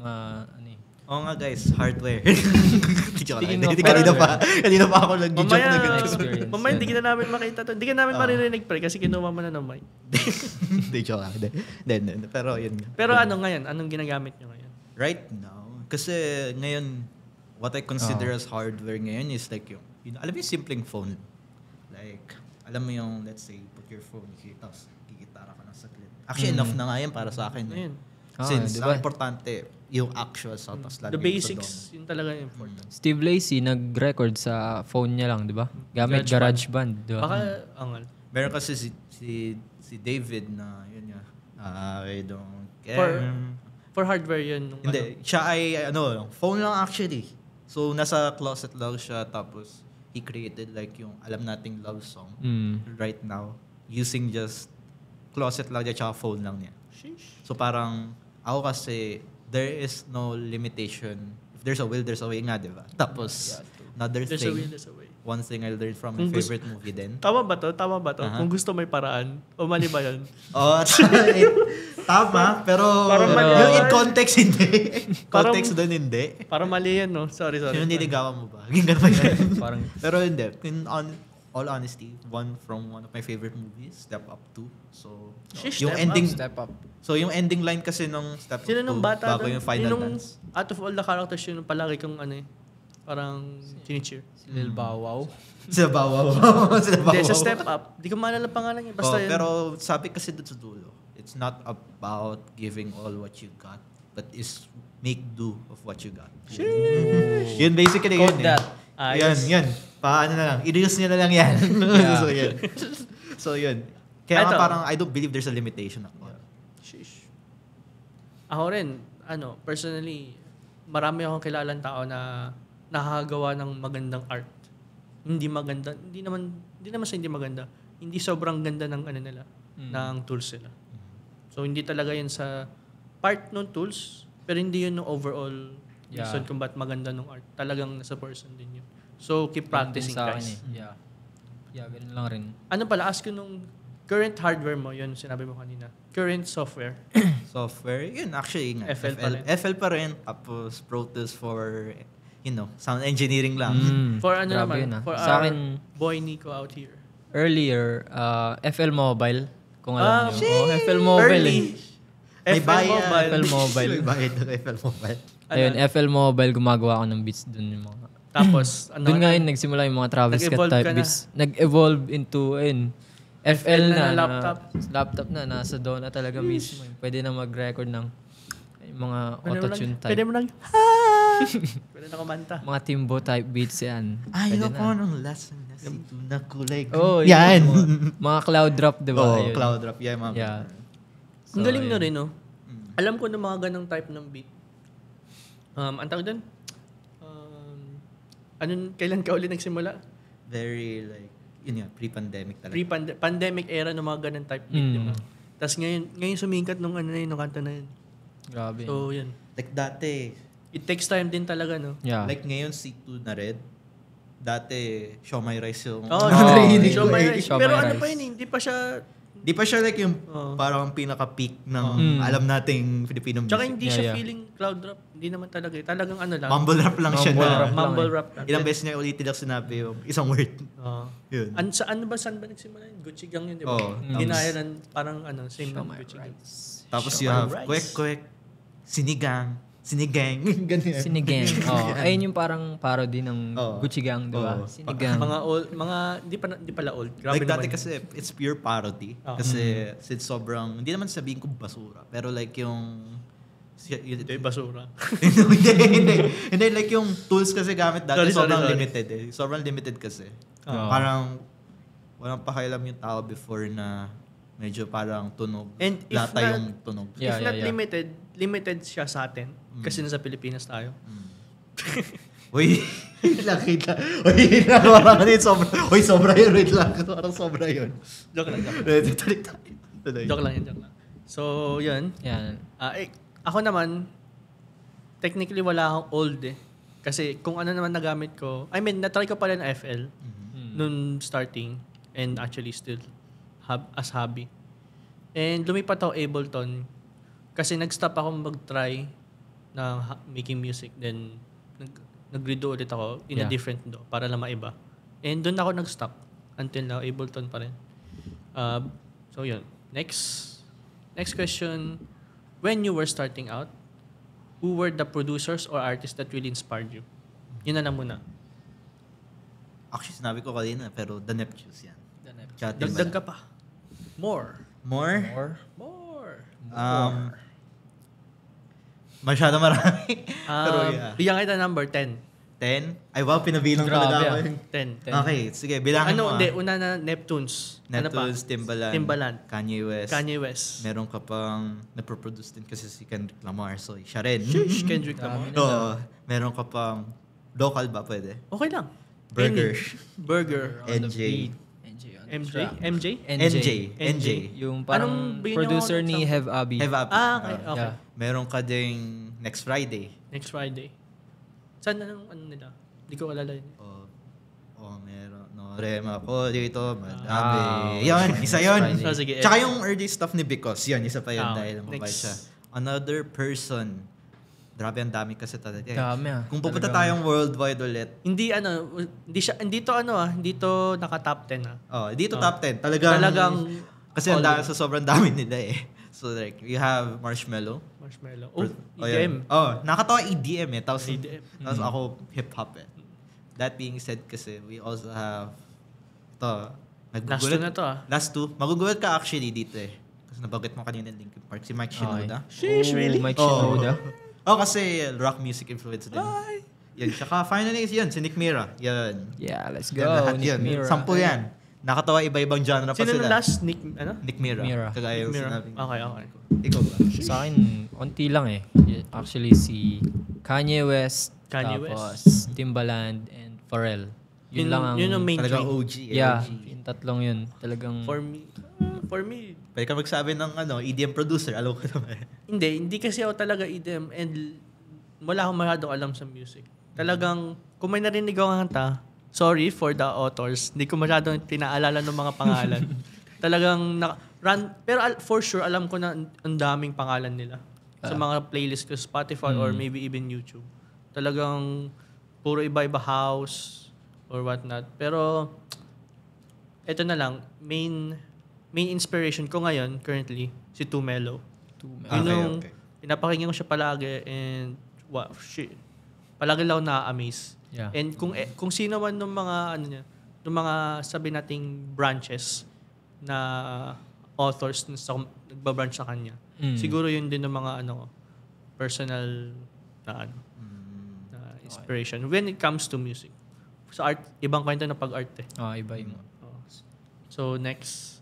Oo nga guys, hardware. Speaking of Kanina pa ako nag-joke na ganun. experience. Mamaya hindi kita namin makita to. Hindi ka namin maririnig pre kasi kinuha mo na ng mic. Hindi, joke lang. Hindi. Pero yun nga. Pero ngayon? Anong ginagamit nyo ngayon? Right now, kasi ngayon, what I consider as hardware ngayon is like alam mo yung simpleng phone. Like, alam mo yung, let's say, put your phone here, tapos gigitara ka ng saglit. Actually, enough na nga yan para sa akin. Ayun. Since diba? ang importante, yung actual sound, tapos The basics, yun talaga yung important. Steve Lacy nag-record sa phone niya lang, di ba? Gamit GarageBand, di ba? Baka, angal. Meron kasi si David na, yun nga, I don't care. For hardware yun. Hindi, siya ay, phone lang actually. So, nasa closet lang siya, tapos he created like yung alam nating love song right now using just closet lang niya, tsaka phone lang niya. Sheesh. So, parang, ako kasi, there is no limitation. If there's a will, there's a way nga, di ba? Tapos, another There's a thing, way, there's a way. one thing I learned from my Kung favorite movie din. Tama ba to? Kung gusto may paraan, o mali ba yun? Oh, tama, pero Parang mali yung yun. in context hindi. Parang- Context doon hindi. Para mali yan, no? Sorry. Yung niligawan mo ba? Ganyan ba yan? Parang, Pero hindi. In all honesty, one of my favorite movies, Step Up 2. So, Sheesh, yung Step ending, step up. so yung ending line kasi nung Step Up 2, Sino nung bata bago doon? yung final Sinong dance. out of all the characters yun, palagi kong parang chinicheer. Si Lil Bow Wow. Sila Bawaw. Sila Hindi, Bawaw. sa Step Up, di ko maalala pangalan niya. Basta yun. Pero sabi kasi doon sa dulo, it's not about giving all what you got, but is make do of what you got. Yun basically Quote yun. that. Yan. Paano na lang. I-reuse nyo na lang yan. Yeah. So yun. So yun. Kaya nga Ito. parang I don't believe there's a limitation at all. Sheesh. Ako rin, personally, marami akong kilalang tao na nakakagawa ng magandang art. Hindi maganda, hindi naman sa hindi maganda. Hindi sobrang ganda ng nila, ng tools nila. So hindi talaga 'yun sa part ng tools, pero hindi 'yun ng overall reason kung ba't maganda ng art. Talagang nasa person din 'yun. So keep practicing, Sa akin, guys. Yeah, ganun lang rin. Ano pala, ask ko nung current hardware mo, 'yun sinabi mo kanina. Current software. Software, yun actually nga. FL pa rin. FL pa rin. Tapos Pro Tools for, sound engineering lang. For Grabe naman, yun, for Sa our akin, boy Nico out here. earlier, FL Mobile. Kung alam nyo. sheesh! FL Mobile. Early. May FL bayad. Mobile. FL Mobile. May bayad ng FL Mobile. Ayun, FL Mobile, gumagawa ako ng beats dun yung mga... Tapos, Doon nga yun, nagsimula yung mga Travis Scott Nag-evolve type ka na. beats. Nag-evolve into, FL na na. laptop. Nasa doon na talaga mismo. Pwede na mag-record ng mga auto-tune Pwede type. mo lang, pwede na kumanta. Mga Timbo type beats yan. Ayaw Pwede ko ng lasang nasito na kulay. Oh, yan. Mga cloud drop, di ba? Oh, Ayun. cloud drop. Yeah, mga Yeah. Ang galing na ayun. rin, no? Alam ko ng mga ganong type ng beat. Ang tawag doon? Kailan ka uli nagsimula? Very like, yun nga, pre-pandemic talaga. Pre-pandemic era ng mga ganong type beat, di ba? Tapos ngayon sumikat nung nung kanta na yun. Grabe. So, yun. Like dati, It takes time din talaga, no? Yeah. like ngayon C2 na red. Dati, Show My Rice yung... Oh, narinig Show ko My eh. Rice. Show Pero My ano Rice. pa yun, hindi pa siya... Di pa siya like yung Oo. parang pinaka-peak ng alam nating Filipino music. Tsaka hindi siya Yeah. feeling cloud rap. Hindi naman talaga. Talagang ano lang. Mumble rap lang siya Mumble na. rap. Mumble rap lang. Ilang beses niya ulitin lang sinabi yung isang word. Oo. Yun. Saan ba nagsimula yun? Gucci Gang yun, di ba? Oo, Ginaya ng parang same Show ng My Gucci Gang. Rice. Tapos Show you My have Rice. Kwek, Sinigang, Ganyan. Sinigang. Ayun yung parang parody ng Oo. Gucci Gang, di ba? Oo. Sinigang. Hindi pala old. Grabe Like dati naman. kasi it's pure parody. Oo. Kasi since sobrang, hindi naman sabihin ko basura. Pero like yung... Hindi, basura. hindi. Like yung tools kasi gamit dati Sorry. limited eh. Sobrang limited kasi. Parang walang pakialam yung tao before na medyo parang tunog. And if Lata not- yung tunog. Yeah, If not yeah. limited siya sa atin. Kasi nasa Pilipinas tayo. Uy, wait lang. Uy, parang ano yun, sobra yun, wait lang. Parang sobra yun. Joke lang. Tuloy tayo. Tuloy. Joke lang. So, yun. Yan. Ako naman, technically wala akong old eh. Kasi kung ano naman nagamit ko, natry ko pala ng FL nung starting and actually still as hobby. And lumipat ako Ableton kasi nag-stop ako mag-try ng making music. Then, nag-redo ulit ako in a different do para lang maiba. And doon ako nag-stop. Until now, Ableton pa rin. So, yun. Next question. When you were starting out, who were the producers or artists that really inspired you? Yun na lang muna. Actually, sinabi ko kanina, pero The Neptunes yan. Tsaka Dagdag Timbaland. ka pa. More. More? Masyado Masyado marami. Pero yeah. Bigyan kita number 10. 10? Ay wow, pinabilang talaga ako. 10. Okay, sige, bilangin mo. Hindi, una na Neptunes. Neptunes, Timbaland. Kanye West. Kanye West. Meron ka pang naproproduce din kasi si Kendrick Lamar. So, siya rin. Sheesh, Kendrick Lamar. Oo. Meron ka pang local ba pwede? Okay lang. Burger. Burger. NJ. MJ? Yung parang Anong binigyan producer mo ng ni song? Hev Abi. Have up. Okay. Yeah. Meron ka ding Next Friday. Next Friday. Saan na ano nila? Hindi ko alala yun. Meron. No, Rema ko dito. Wow. Madami. Yan, isa yun. Friday. So, sige. Tsaka yung early stuff ni Because, yun, isa pa yun dahil mabait next. siya. Another person. Grabe, ang dami kasi talaga. Dami Kung pupunta tayong worldwide ulit, Hindi to naka-top 10 dito top 10. Talagang kasi sobrang dami nila eh. So like, we have Marshmello. EDM. Nakatawa EDM eh. Tapos ako hip-hop eh. That being said kasi, we also have Last two na to Last two. Magugulat ka actually dito eh. Kasi nabanggit mo kanina yung Linkin Park. Si Mike Shinoda. Sheesh, really? Mike Shinoda. Kasi rock music influence din. Yan. Tsaka finally, yun, si Nick Mira. Yan. Yeah, let's Yan, go. lahat Nick yun. Mira. 10 yan. Nakatawa iba-ibang genre pa Sino sila. na last? Nick Mira. Kagaya yung Mira. sinabi. Okay. Ikaw ba? Sa akin, onti lang eh. Actually, si Kanye West, tapos Timbaland, and Pharrell. Yun lang ang... Yun ang main Talagang three. OG. Yeah, OG. yung tatlong yun. Talagang... For me, Pwede ka magsabi ng EDM producer. Alam ko naman. hindi kasi ako talaga EDM and wala akong masyadong alam sa music. Talagang, kung may narinig ako ng kanta, sorry for the authors, hindi ko masyadong pinaalala ng mga pangalan. Talagang, pero for sure, alam ko na ang daming pangalan nila sa mga playlist ko, Spotify or maybe even YouTube. Talagang, puro iba-iba house or whatnot. Pero, eto na lang, main inspiration ko ngayon, currently, si Tumelo. Yun yung, pinapakinggan ko siya palagi and, wow, shit. Palagi lang ako na-amaze. Yeah. And kung sino man ng mga, ng mga sabi nating branches na authors na nagbabranch sa kanya, siguro yun din ng mga, personal na, na inspiration. When it comes to music. Sa art, ibang kwento na pag-art eh. iba mo. So, next.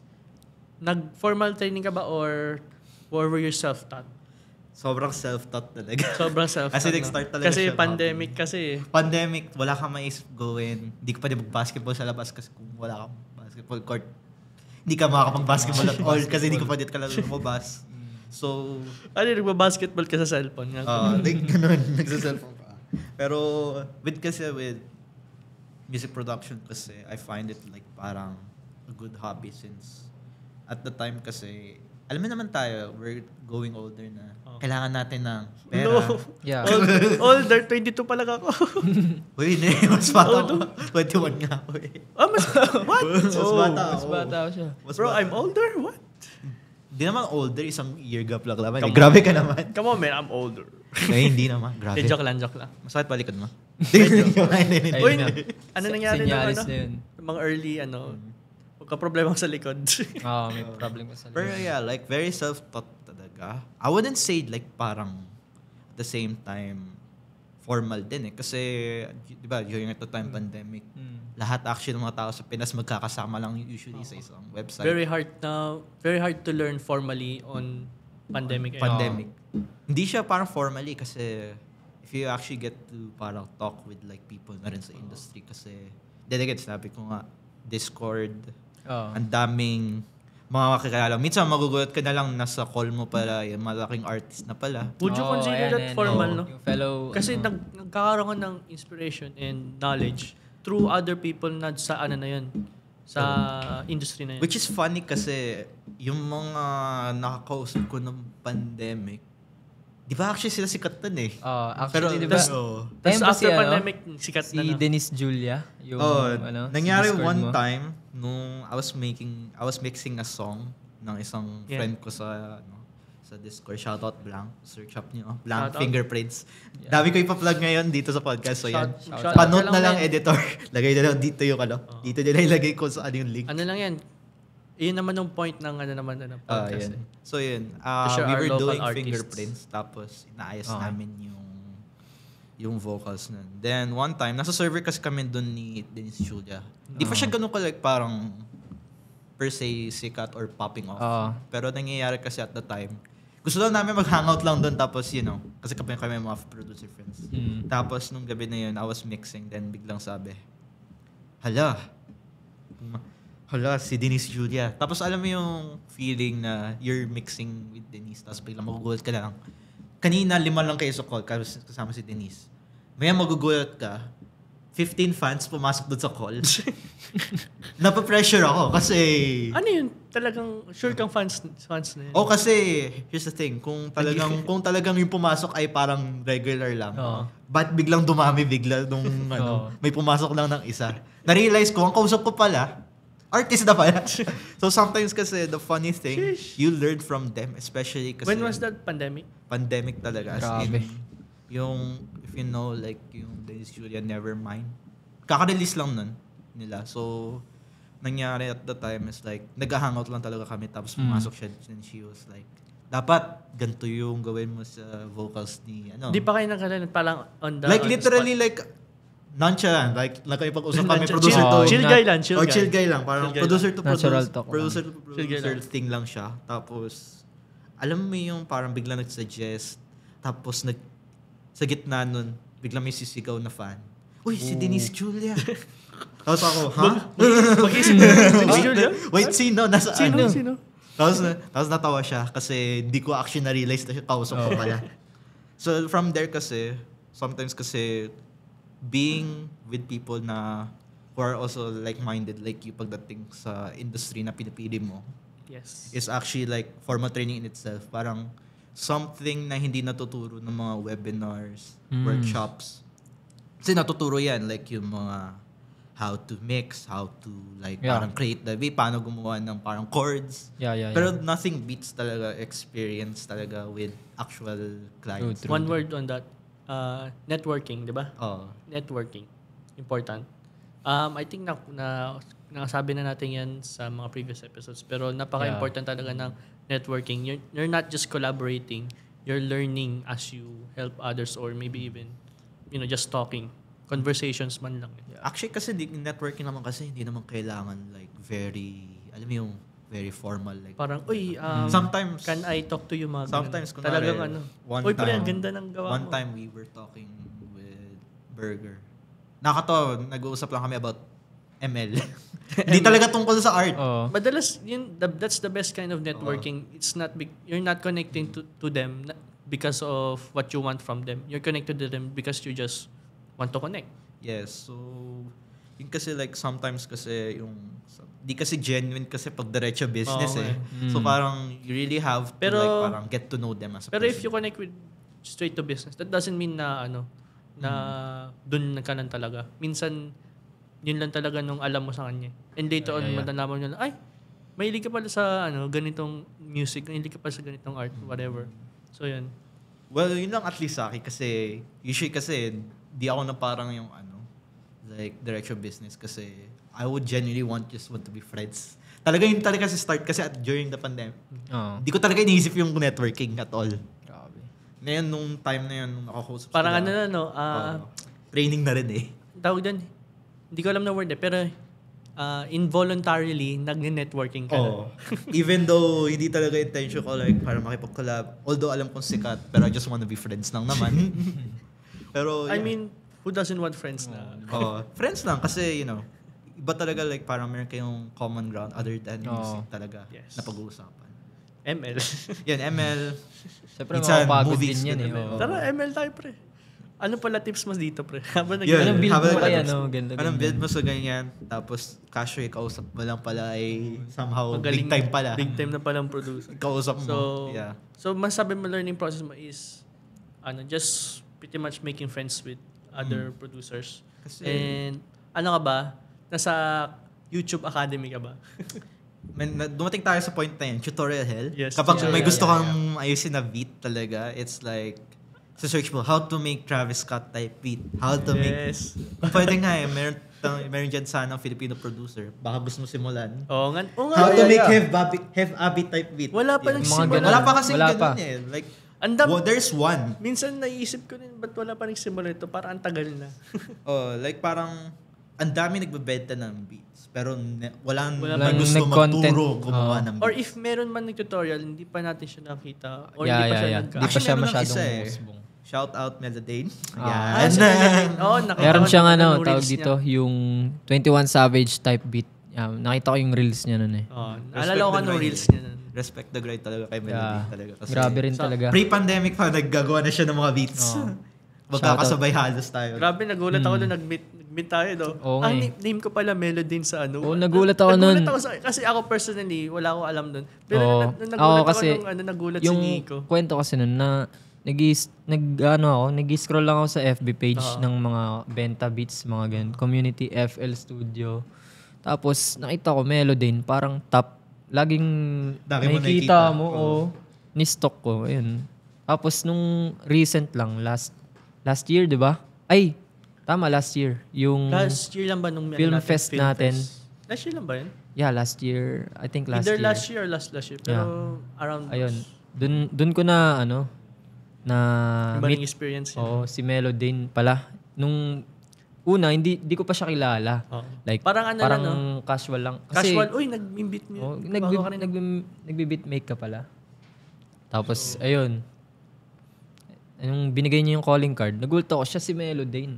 Nag-formal training ka ba or were you self-taught? Sobrang self-taught talaga. Sobrang self-taught. Kasi nag-start talaga Kasi siya. pandemic kasi. Pandemic, wala kang maisip gawin. Hindi ka pwede mag-basketball sa labas kasi kung wala kang basketball court, hindi ka makakapag-basketball at all kasi hindi ka pwede talaga lumabas. So, nagba-basketball ka sa cellphone. like ganun, nagsa-cellphone pa. Pero with music production kasi, I find it like parang a good hobby since at the time kasi, alam mo naman tayo, we're going older na. Kailangan natin ng pera. No. Yeah. Older, 22 pa lang ako. Uy, mas bata ako. 21 nga ako eh. What? Mas bata ako. Mas bata ako siya. Bro, I'm older? What? Di naman older, isang year gap lang naman. Grabe ka naman. Come on, man, I'm older. Ay, hindi naman. Grabe. Joke lang. Masakit palikod mo. Uy, na. ano nangyari Sinyalis ng na yun. mga early, problema sa likod. May problem ka sa Pero yeah, like very self-taught talaga. I wouldn't say like parang at the same time formal din eh. Kasi, di ba, during the time pandemic, lahat actually ng mga tao sa Pinas magkakasama lang usually sa isang website. Very hard to learn formally on pandemic. Pandemic. Hindi siya parang formally kasi if you actually get to parang talk with like people na rin sa industry kasi then again, sinabi ko nga, Discord, ang daming mga makikilala. Minsan magugulat ka na lang nasa call mo pala, yung malaking artist na pala. Would you consider that formal, no? Yung fellow, Kasi nagkakaroon ka ng inspiration and knowledge through other people na sa ano na yun, sa industry na yun. Which is funny kasi yung mga nakakausap ko ng pandemic, di ba actually sila sikat dun eh? actually, di ba? Tapos after pandemic, sikat si na. No? Denise Julia, yung nangyari si Discord one mo. time nung I was mixing a song ng isang friend ko sa Discord. Shoutout Blank. Search up niyo. Blank Shoutout. Fingerprints. Dami ko ipa-plug ngayon dito sa podcast. So yan. Shout- Panote na lang yan. editor. Lagay na lang dito yung Dito nila ilagay ko sa yung link. Ano lang yan? Iyon naman yung point ng podcast. Yan. So yun. share We our were local doing artists. fingerprints. Tapos inaayos namin yung vocals nun. Then one time, nasa server kasi kami doon ni Denise Julia. Hindi pa siya ganun ka like parang per se sikat or popping off. Pero nangyayari kasi at the time, gusto lang namin mag-hangout lang doon tapos kasi kami mga producer friends. Tapos nung gabi na yun, I was mixing then biglang sabi, hala, si Denise Julia. Tapos alam mo yung feeling na you're mixing with Denise tapos biglang magugulat ka lang. Kanina 5 lang kayo sa call kasama si Denise. Maya magugulat ka, 15 fans pumasok doon sa call. Napapressure ako kasi... Ano yun? Talagang sure kang fans na yun. kasi here's the thing, kung talagang yung pumasok ay parang regular lang. Ba't biglang dumami nung may pumasok lang ng isa. Na-realize ko, ang kausap ko pala, artist na pala. So sometimes kasi the funny thing, you learn from them, especially kasi... When was that pandemic? Pandemic talaga. As Grabe. in, if you know, like yung Denise Julia, Nevermind. Kaka-release lang nun nila. So, nangyari at the time is like, nag-hangout lang talaga kami tapos pumasok siya and she was like, dapat ganito yung gawin mo sa vocals ni Di pa kayo nakalan parang on the like on the literally spot. like nonchalant. Like nakipag-usap kami Chill- producer to chill guy lang, chill or guy. chill guy lang. Parang Chill guy producer to Natural producer. talk Producer to Chill guy producer lang. thing lang siya. Tapos, alam mo yung parang bigla nag-suggest. Tapos sa gitna nun, bigla may sisigaw na fan. Uy, si Denise Julia. Tapos ako, ha? Mag-isip na Denise Julia? Wait, sino? Nasaan? Sino? Tapos natawa siya kasi di ko actually na-realize na siya kausap ko pala. So from there kasi, sometimes kasi being with people na who are also like-minded like you pagdating sa industry na pinipili mo Yes. is actually like formal training in itself. Parang something na hindi natuturo ng mga webinars, workshops. Kasi natuturo yan like yung mga how to mix, how to like parang create the beat, paano gumawa ng parang chords. Pero nothing beats talaga experience talaga with actual clients. True. One word on that. Networking, di ba? Networking. Important. I think nakasabi na natin yan sa mga previous episodes. Pero napaka-important talaga ng networking. You're not just collaborating. You're learning as you help others or maybe even, just talking. Conversations man lang. Actually, kasi networking naman kasi hindi naman kailangan like very, alam mo yung very formal. Like, Parang, uy, sometimes, can I talk to you mga sometimes, ganun? Talagang uy, pre, ang ganda ng gawa one mo. time we were talking with Burger. Nakakatawa, nag-uusap lang kami about ML. Hindi talaga tungkol sa art. Madalas, that's the best kind of networking. It's not, you're not connecting to them because of what you want from them. You're connected to them because you just want to connect. Yes. So, yun kasi like sometimes kasi di kasi genuine kasi pag diretso business eh. So parang you really have to like parang get to know them as a Pero person. if you connect with straight to business, that doesn't mean na na dun ka lang talaga. Minsan, yun lang talaga nung alam mo sa kanya. And later on, malalaman nyo na, ay, mahilig ka pala sa ganitong music, mahilig ka pala sa ganitong art, whatever. So, yun. Well, yun lang at least sa akin kasi usually kasi di ako na parang yung like direction business kasi I would genuinely want to be friends. Talaga yun talaga si start kasi during the pandemic. Di ko talaga iniisip yung networking at all. Grabe. Ngayon, nung time na yun, nung nakakusap Parang sila, training na rin eh. tawag dyan, hindi ko alam na word pero involuntarily, nagne-networking ka na. Oh. Even though hindi talaga intention ko like para makipag-collab. Although alam kong sikat, pero I just wanna be friends lang naman. Pero I mean, who doesn't want friends na? friends lang kasi iba talaga like parang meron kayong common ground other than music talaga na pag-uusapan. ML. Yan, ML. Siyempre, Minsan, makapagod movies din yan din eh. naman. Oo. Tara, ML tayo, pre. Ano pala tips mo dito, pre? Habang Yun. Anong build habang mo kaya, nag- no? Ganda, Anong ganda. build mo sa ganyan, tapos casual kausap mo lang pala ay somehow Magaling- big time pala. Big time na palang producer. Kausap mo. So, yeah. so masabi mo learning process mo is just pretty much making friends with other producers. Kasi- And ano ka ba? Nasa YouTube Academy ka ba? Dumating tayo sa point na yun, tutorial hell. Yes, Kapag tutorial. may gusto kang ayusin na beat talaga, it's like, sa search mo, how to make Travis Scott type beat. How to make... Yes. Pwede nga eh, meron dyan sana Filipino producer. Baka gusto mo simulan. Oo nga. How to make Have Abby type beat. Wala pa Yeah. nagsimula. Wala pa kasi Wala ganun pa. eh. Like, there's one. Minsan naisip ko din, ba't wala pa nagsimula ito? Parang ang tagal na. Like parang ang dami nagbebenta ng beats pero walang Walang gusto nag-content. magturo gumawa ng beats. Or if meron man nag-tutorial, hindi pa natin siya nakita. Or Yeah, hindi pa yeah, siya yeah. nag- Di pa Actually, siya meron ng masyadong isa eh. usbong. Shout out Melodane. Ah, Yan. Oo, nakita Meron ko siyang naman yung tawag reels dito, yung 21 Savage type beat. Nakita ko yung reels niya nun eh. niya. Naalala ko Respect ano the grind. reels niya nun. Respect the grind talaga kay Melodane Yeah. talaga. Kasi Grabe rin talaga. Pre-pandemic pa nagagawa na siya ng mga beats. Magkakasabay halos tayo. Grabe, nagulat ako nung nag-meet tayo, no? Oo nga eh. Name ko pala Melodine sa ano. Oo, nagulat ako nun. Nagulat ako kasi ako personally, wala akong alam nun. Pero Oo. nung Ako nagulat kasi, ako nung nagulat si yung Nico. kwento kasi nun na nag-scroll lang ako sa FB page ng mga benta beats, mga ganun. Community FL Studio. Tapos nakita ko Melodane, parang top. Laging Dami mo nakikita nakikita. mo o ni-stock ko. Ayun. Tapos nung recent lang, last year, di ba? Ay, tama, last year. Yung Last year lang ba nung Film fest natin. Last year lang ba yun? Yeah, last year. I think last Either year. last year or last year. Pero around Ayun. Dun ko na na Iba meet ng experience yun. oh, si Melodane pala. Nung una, hindi ko pa siya kilala. Oo. Like, Parang ano parang lang, no? casual lang. Kasi, Casual, uy, nag-beat mo. oh, Bago ka rin nagbi-beat make ka pala. Tapos, ayun. Nung binigay niya yung calling card, nagulat ako, siya si Melodane.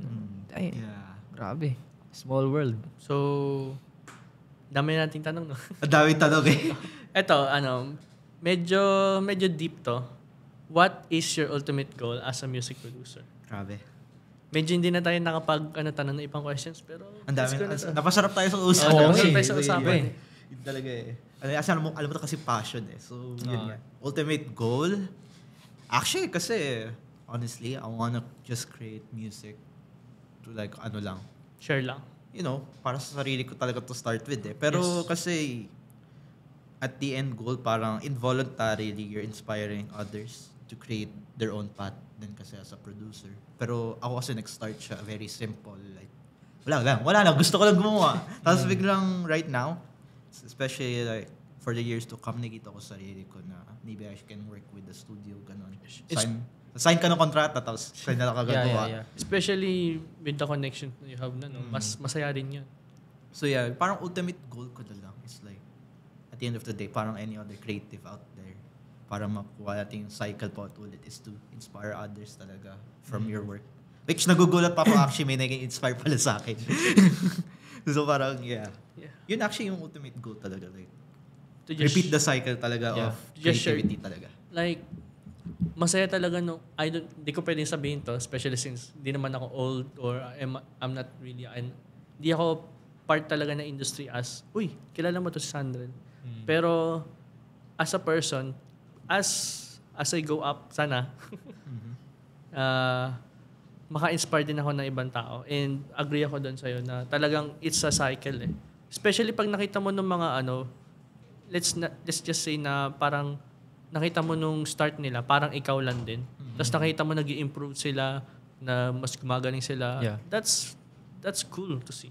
Ay, Yeah. grabe. Small world. So, dami nating tanong, no? Ang daming tanong eh. Eto, medyo deep to. What is your ultimate goal as a music producer? Grabe. Medyo hindi na tayo tanong ng ibang questions, pero Ang let's dami. go na to. Napasarap tayo sa usapan. Oo, Kasi, tayo sa usapan. Yun talaga eh. Alam mo to kasi passion eh. So, yun nga. Ultimate goal? Actually, kasi, honestly, I wanna just create music to like, ano lang. Share lang. Para sa sarili ko talaga to start with eh. Pero Yes. kasi, at the end goal, parang involuntarily, you're inspiring others to create their own path din kasi as a producer. Pero ako kasi nag-start siya very simple. Like, wala lang. Gusto ko lang gumawa. Tapos biglang right now, especially like for the years to come, nakita ko sa sarili ko na maybe I can work with the studio, ganun. Sign ka ng kontrata, tapos kaya na kagagawa. Yeah. Especially with the connection you have na, no? Mas masaya rin yun. So yeah, parang ultimate goal ko na lang is like, at the end of the day, parang any other creative out there, para makuha natin yung cycle po at ulit is to inspire others talaga from your work. Which nagugulat pa ako actually may naging inspire pala sa akin. So parang, yeah. Yun actually yung ultimate goal talaga. Like, To just repeat the cycle talaga of Just share. creativity talaga. Like, masaya talaga no. Di ko pwedeng sabihin to, especially since di naman ako old or I'm not really, di ako part talaga ng industry as, uy, kilala mo to si Sandrel. Pero, as a person, as I go up, sana, maka-inspire din ako ng ibang tao. And agree ako doon sa'yo na talagang it's a cycle eh. Especially pag nakita mo ng mga let's just say na parang nakita mo nung start nila, parang ikaw lang din. Tapos nakita mo nag-i-improve sila, na mas gumagaling sila. Yeah. That's cool to see.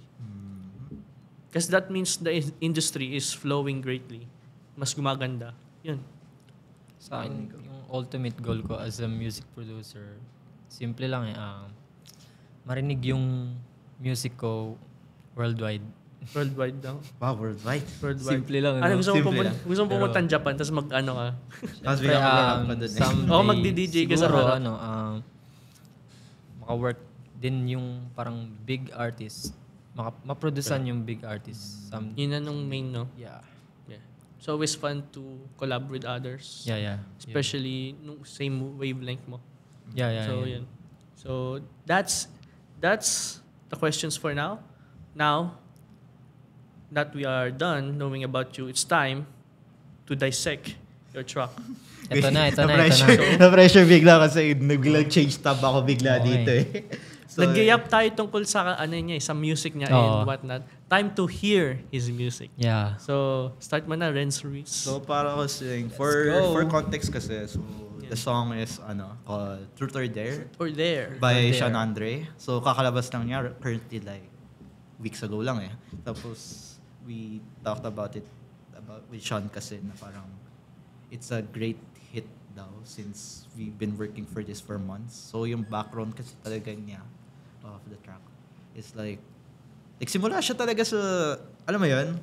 Because that means the industry is flowing greatly. Mas gumaganda. Yun. Sa akin, yung ultimate goal ko as a music producer, simple lang marinig yung music ko Worldwide. Worldwide daw. Wow, worldwide. Worldwide. Simple lang, Ano, no? gusto mo Simple pumunta, lang. gusto mo pumunta ng Japan, tapos mag-ano ka? Tapos biglang mag-rap ka dun eh. Someday, Oo, magdi-DJ ka sa siguro, harap. maka-work din yung parang big artist. Ma-producean yung big artist. Yun na nung main, no? Yeah. Yeah. It's always fun to collab with others. Yeah. Especially nung same wavelength mo. Yeah. So, yun. So, that's the questions for now. Now, that we are done knowing about you, it's time to dissect your track. Ito na. Na-pressure bigla kasi biglang change tab ako bigla Okay. dito eh. So, Nag-gayap tayo tungkol sa sa music niya and whatnot. Time to hear his music. Yeah. So, start mo na, Renz Ruiz. So para kasi go. for context kasi, so the song is called Truth or Dare Or there. by Truth or Sean Dare. Andre. So kakalabas lang niya currently like weeks ago lang eh. Tapos we talked about it with Sean kasi na parang it's a great hit daw since we've been working for this for months. So yung background kasi talaga niya of the track is like simula siya talaga sa, alam mo yun?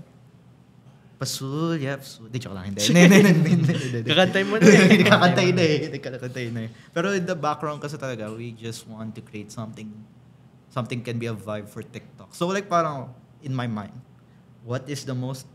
Pasul, yep, di, joke lang, hindi. Kakantay mo na eh. Hindi kakantay na eh. Pero in the background kasi talaga, we just want to create something can be a vibe for TikTok. So like parang, in my mind, what is the most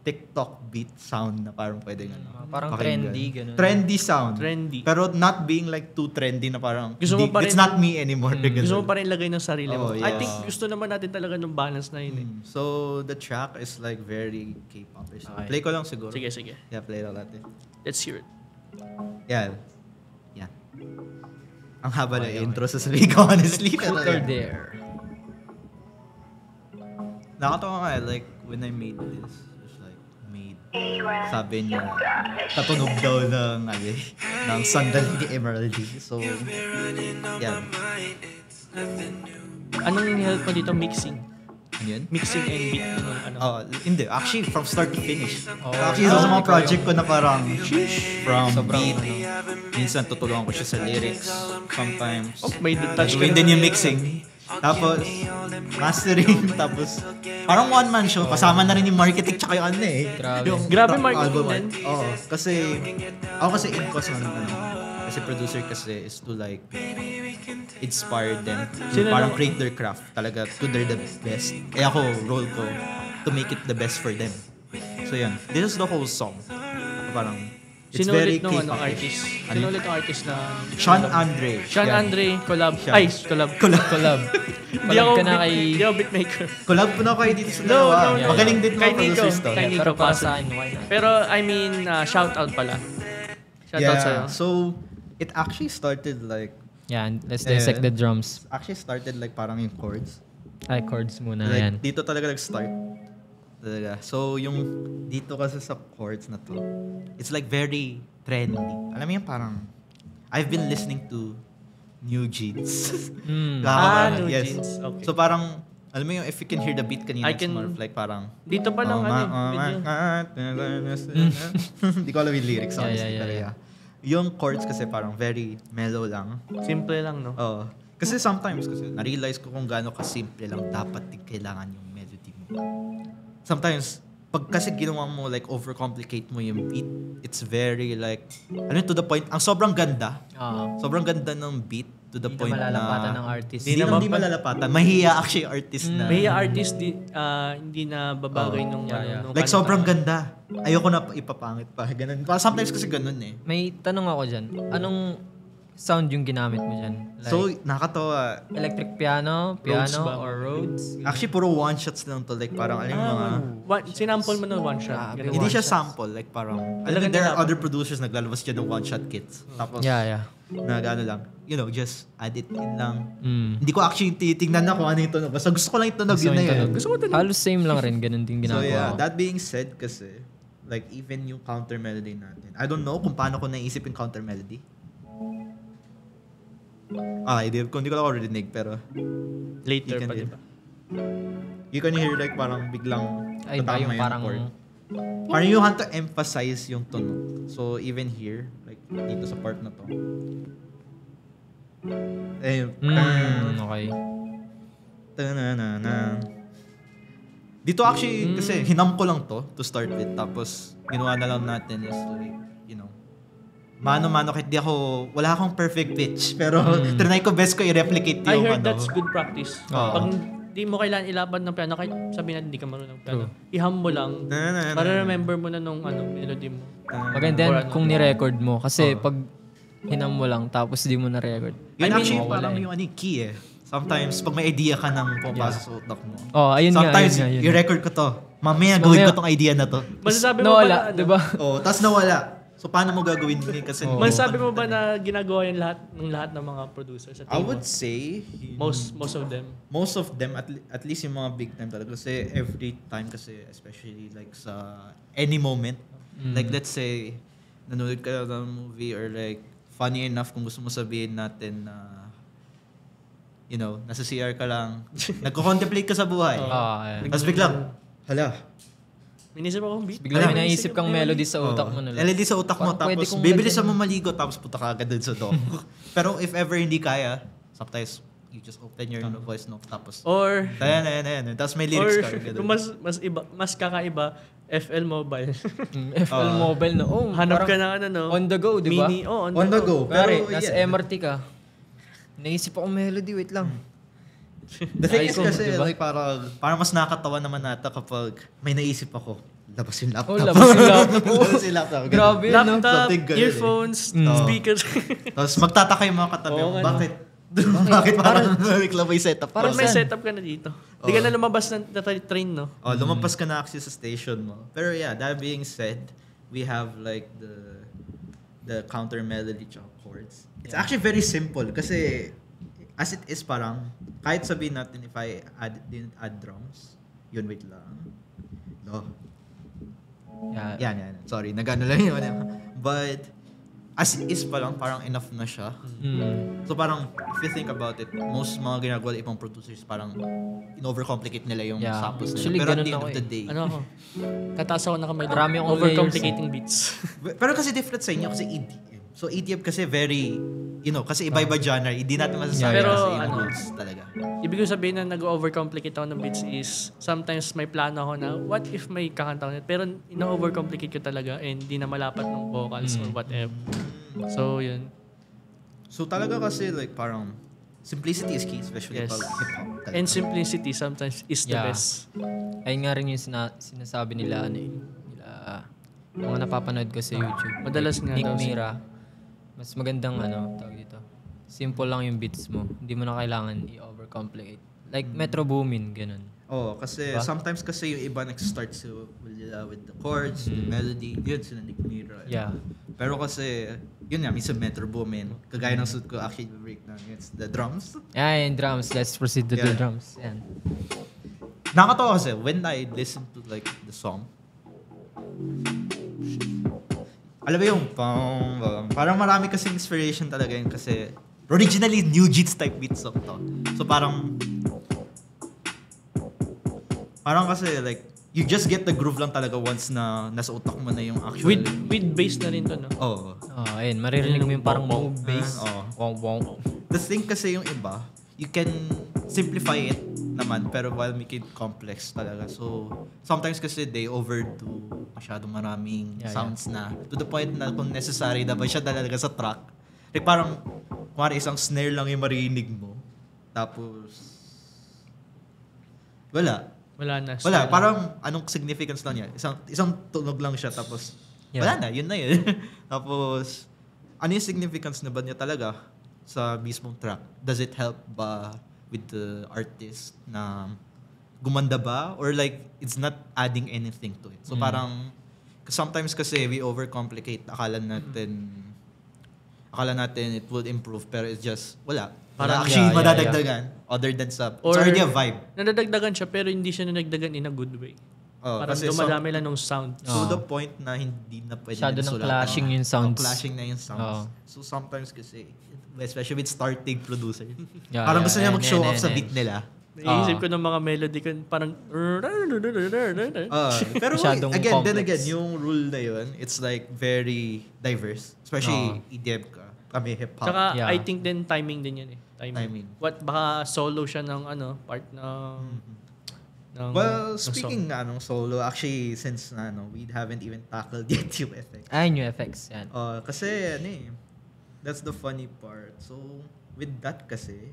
TikTok beat sound na parang pwedeng Parang pakinggan? trendy, ganun. Trendy sound. Trendy. Pero not being like too trendy na parang, Gusto mo pa rin- it's not me anymore. Gusto mo pa rin lagay ng sarili mo. Oh, I yeah. think gusto naman natin talaga ng balance na yun eh. So the track is like very K-pop. So, Okay. play ko lang siguro. Sige, sige. Yeah, play lang natin. Let's hear it. Yan. Yan. Ang haba na intro sa sabi ko, honestly. Pero Truth or yan. Dare. Nakatawa nga, like, when I made this, it's like, sabi niya, katunog daw ng sandal ni Emeraldy. So, yan. Anong help mo dito? Mixing. Ano yun? Mixing and beat. Hindi. Actually, from start to finish. Oh. Actually, isa sa mga Ikaw project ko na parang, from Sobrang, beat, minsan tutulungan ko siya sa lyrics. Sometimes, May touch ka gawin din yung mixing. Tapos, mastering. Tapos, parang one-man show. Kasama na rin yung marketing tsaka yung Grabe. Grabe rock marketing album. din. Oo. Kasi, ako kasi in-cause kasi producer kasi is to like, inspire them. To Sino parang na- create their craft. Talaga, to their the best. Kaya ako, role ko, to make it the best for them. So, yan. This is the whole song. Parang, it's Sino very ulit nung K-pop-ish. artist? Sino ulit ang artist na... Sean Andre. Sean Yan. Andre, collab. Siya. Ay, collab. Collab. Di ako Collab ka na kay... Di ako beatmaker. Collab po na kayo dito sa No, dalawa. no, no. Magaling din Kay mga Nico. producers to. Kay Nico. Pero para Pasok. sa akin, why not? Pero, I mean, shout out pala. Shout out sa'yo. So, it actually started like, Yan, let's dissect the drums. parang yung chords. Ay, chords muna. Like, Yan. dito talaga nag-start. Talaga. So, yung dito kasi sa chords na to, it's like very trendy. Alam mo yung parang, I've been listening to New Jeans. New Yes. Jeans. Okay. So, parang, alam mo yung if you can hear the beat kanina, I it's can- more of like parang, Dito pa lang, video. Hindi ko alam yung lyrics. honestly, Yeah. pero yeah. Yung chords kasi parang very mellow lang. Simple lang, no? Oo. Kasi sometimes kasi na-realize ko kung gaano ka-simple lang dapat kailangan yung melody mo. Sometimes, pag kasi ginawa mo like overcomplicate mo yung beat, it's very like, to the point, ang sobrang ganda. Sobrang ganda ng beat to the Hindi point na malalapatan na... ng artist. Hindi malalapatan. Mahiya actually yung artist na... May artist, hindi na babagay nung... Yeah. nung Like kanta. sobrang ganda. Ayoko na ipapangit pa. Ganun. Sometimes kasi ganun eh. May tanong ako dyan. Anong sound yung ginamit mo dyan? Like, So, nakakatawa. electric piano, Rhodes ba? or Rhodes? Actually, puro one-shots lang to. Like, parang, alam mo mga... Sinample mo na one shot. Grabe. Ganun. Hindi siya one-shots. sample. Like, parang... Alam Talagang mo, there are nilapad. other producers naglalabas dyan ng one-shot kits. Tapos, Yeah. nag-ano lang. You know, just add it in lang. Mm. Hindi ko actually titignan na kung ano yung tunog. Basta gusto ko lang yung tunog. Yun na yun. Gusto ko Halos same lang rin. Ganun din So, ginagawa yeah. ko. That being said kasi, like, even yung counter melody natin. I don't know kung paano ko naisip yung counter melody. Kung hindi ko lang ako rinig, pero Later You can pa, do. di ba? you can hear like parang biglang Ay, ba yung tatama parang... chord. Parang you want to emphasize yung tunog. So, even here, like, dito sa part na to. Okay. Tananana. Dito actually, kasi hinam ko lang to start with. Tapos, ginawa na lang natin is like, you know, mano-mano kahit wala akong perfect pitch. Pero, trinay ko best ko i-replicate I yung heard that's good practice. Oo. Pag di mo kailangan ilabad ng piano, kahit sabihin natin hindi ka marunong ng piano, iham mo lang para remember mo na nung melody mo. Maganda yan kung ni-record mo. Kasi pag hinam mo lang tapos di mo na-record. Yun I mean, actually mawawala parang yung key eh. Sometimes, pag may idea ka nang pumapasok sa utak mo. Oh, ayun nga. Sometimes, Ayun nga. i-record ko to. Mamaya, gawin ko tong idea na to. Masasabi mo ba Nawala, na, di ba? Tapos nawala. So, paano mo gagawin yun? Kasi, masasabi mo ba na ginagawa yung lahat ng mga producers sa I team mo? would say, Most of them. most of them, at least yung mga big time talaga. Kasi every time kasi, especially like sa any moment, like let's say, nanonood ka ng movie or like, funny enough kung gusto mo sabihin natin na, you know, nasa CR ka lang, nagko-contemplate ka sa buhay. Ayan. Tapos biglang, hala, Minisip akong beat. Bigla may naisip kang melody sa utak mo. LED sa utak mo, Parang pwede tapos kong bibilisan lagyan- mo maligo, tapos puta ka agad dun sa dock. Pero if ever hindi kaya, sometimes you just open your voice note, tapos, Or ayan. Tapos may lyrics ka. ganun. mas kakaiba, FL Mobile. FL Mobile na. Oh, Hanap parang ka na on the go, di ba? Mini, On the go. Pare, Pero, nasa yeah. MRT ka. Naisip ako melody, wait lang. The thing is Icon, kasi, diba? like, parang mas nakakatawa naman nata kapag may naisip ako. Labas yung laptop. Oh, labas yung laptop. Labas yung laptop. ganun. Grabe, no? Laptop, Something ganun eh. earphones, speakers. Tapos magtataka yung mga katabi. Oo, Bakit? Bakit parang may setup Parang ka? may setup ka na dito. Hindi ka na lumabas na train, no? Lumampas ka na actually sa station mo. Pero yeah, that being said, we have like the counter melody chords. It's actually very simple kasi as it is parang kahit sabihin natin if I didn't add drums, yun wait lang. No. Yeah. Yan. Sorry, nagano lang yun. But as it is pa lang, parang enough na siya. So parang, if you think about it, most mga ginagawa ng ibang producers parang in-overcomplicate nila yung Yeah. samples nila. Actually, Pero at ganun the end ako of the eh. day, Ano ako? Tataas ako na kamay. Marami akong Overcomplicating beats. pero kasi different sa inyo kasi EDM. So EDM kasi very, kasi iba-iba genre. Hindi natin masasabi Pero, kasi yung ano, rules talaga. Ibig ko sabihin na nag-overcomplicate ako ng beats is sometimes may plano ako na what if may kakanta ko nito? Pero ina-overcomplicate ko talaga and di na malapat ng vocals or whatever. So, yun. So talaga kasi like parang simplicity is key, especially Yes. pag hip-hop. talaga. And simplicity sometimes is the Yeah. best. Ayun nga rin yung sinasabi nila, mga napapanood ko sa YouTube. Madalas nga Nick daw Mira. Mas magandang tawag dito. Simple lang yung beats mo. Hindi mo na kailangan i-overcomplicate. Like Metro Boomin, ganun. Kasi Diba? sometimes kasi yung iba nag-start with the chords, the melody, yun sila Nick Mira. Yeah. Pero kasi, yun nga, minsan Metro Boomin. Kagaya ng suit ko, actually, breakdown. It's the drums. Yung drums. Let's proceed to the Yeah. drums. Yan. Nakakatawa kasi, when I listen to like the song, alam mo yung parang marami kasi inspiration talaga yun kasi originally New Jeans type beat song to. So parang kasi like you just get the groove lang talaga once na nasa utak mo na yung actual With bass na rin to, no? Ayun. Maririnig mo yung parang move bass. Wong. The thing kasi yung iba, you can simplify it naman pero while make it complex talaga. So sometimes kasi they overdo masyadong maraming sounds na to the point na kung necessary dapat siya talaga sa track. Like parang kumari isang snare lang yung marinig mo. Tapos wala. Wala na. Parang anong significance lang yan? Isang tunog lang siya tapos wala na, yun na yun. Tapos ano yung significance na ba niya talaga sa mismong track? Does it help ba with the artist na gumanda ba? Or like, it's not adding anything to it. So parang, sometimes kasi we overcomplicate. Akala natin it will improve pero it's just, wala. Parang actually madadagdagan other than it's already a vibe. Nadadagdagan siya pero hindi siya nadagdagan in a good way. Parang Kasi dumadami lang ng sound. to the point na hindi na pwede Masyado na ng sulatan. clashing yung sounds. Clashing na yung sounds. So sometimes kasi, especially with starting producer, Yeah, parang gusto niya and- mag-show and- off sa and- beat nila. Naisip ko ng mga melody ko, parang... Pero Masyadong again, then complex. again, yung rule na yun, it's like very diverse. Especially EDM ka. Kami hip-hop. Tsaka Yeah. I think din timing din yun eh. Timing. Baka solo siya ng part Well, ng speaking ng solo, actually, since we haven't even tackled yet yung effect. New effects. Yan. Kasi, that's the funny part. So, with that kasi,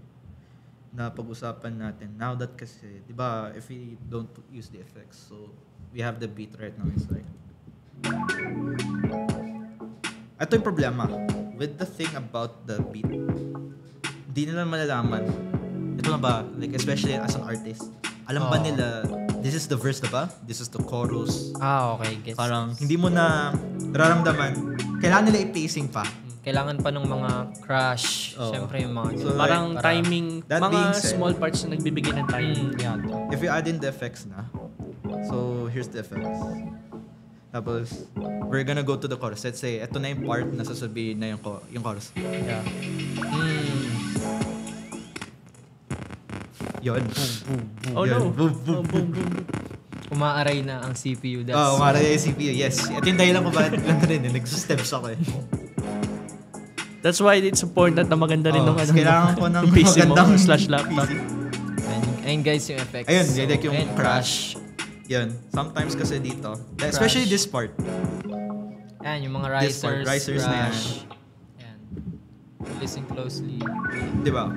na pag-usapan natin, now that kasi, di ba, if we don't use the effects, so, we have the beat right now, it's like, ito yung problema. With the thing about the beat, di nila malalaman. Ito na ba, like, especially as an artist, alam ba nila, this is the verse, diba? This is the chorus. Okay. Gets. Parang hindi mo na nararamdaman. Kailangan nila i-pacing pa. Kailangan pa ng mga crash. Oo. Siyempre yung mga... So, Parang para- timing, That mga being said- small parts na nagbibigay ng timing. If you add in the effects na, so here's the effects. Tapos, we're gonna go to the chorus. Let's say, eto na yung part na sasabihin na yung chorus. Yeah. Yun. Oh Yun. no. Boom, boom, Oh, boom, boom. Umaaray na ang CPU. That's Umara yung CPU. Yes. Ito yung dahilan ko bakit lang rin. Nagsusteps ako eh. That's why it's important na maganda rin nung Kailangan ko ng yung PC mo magandang slash laptop. PC. Ayun guys yung effects. Ayun, like yung ayun, crash. Yun. Sometimes kasi dito, especially this part. Ayan, yung mga This part, risers. risers na yan. Ayan. Listen closely. Di ba?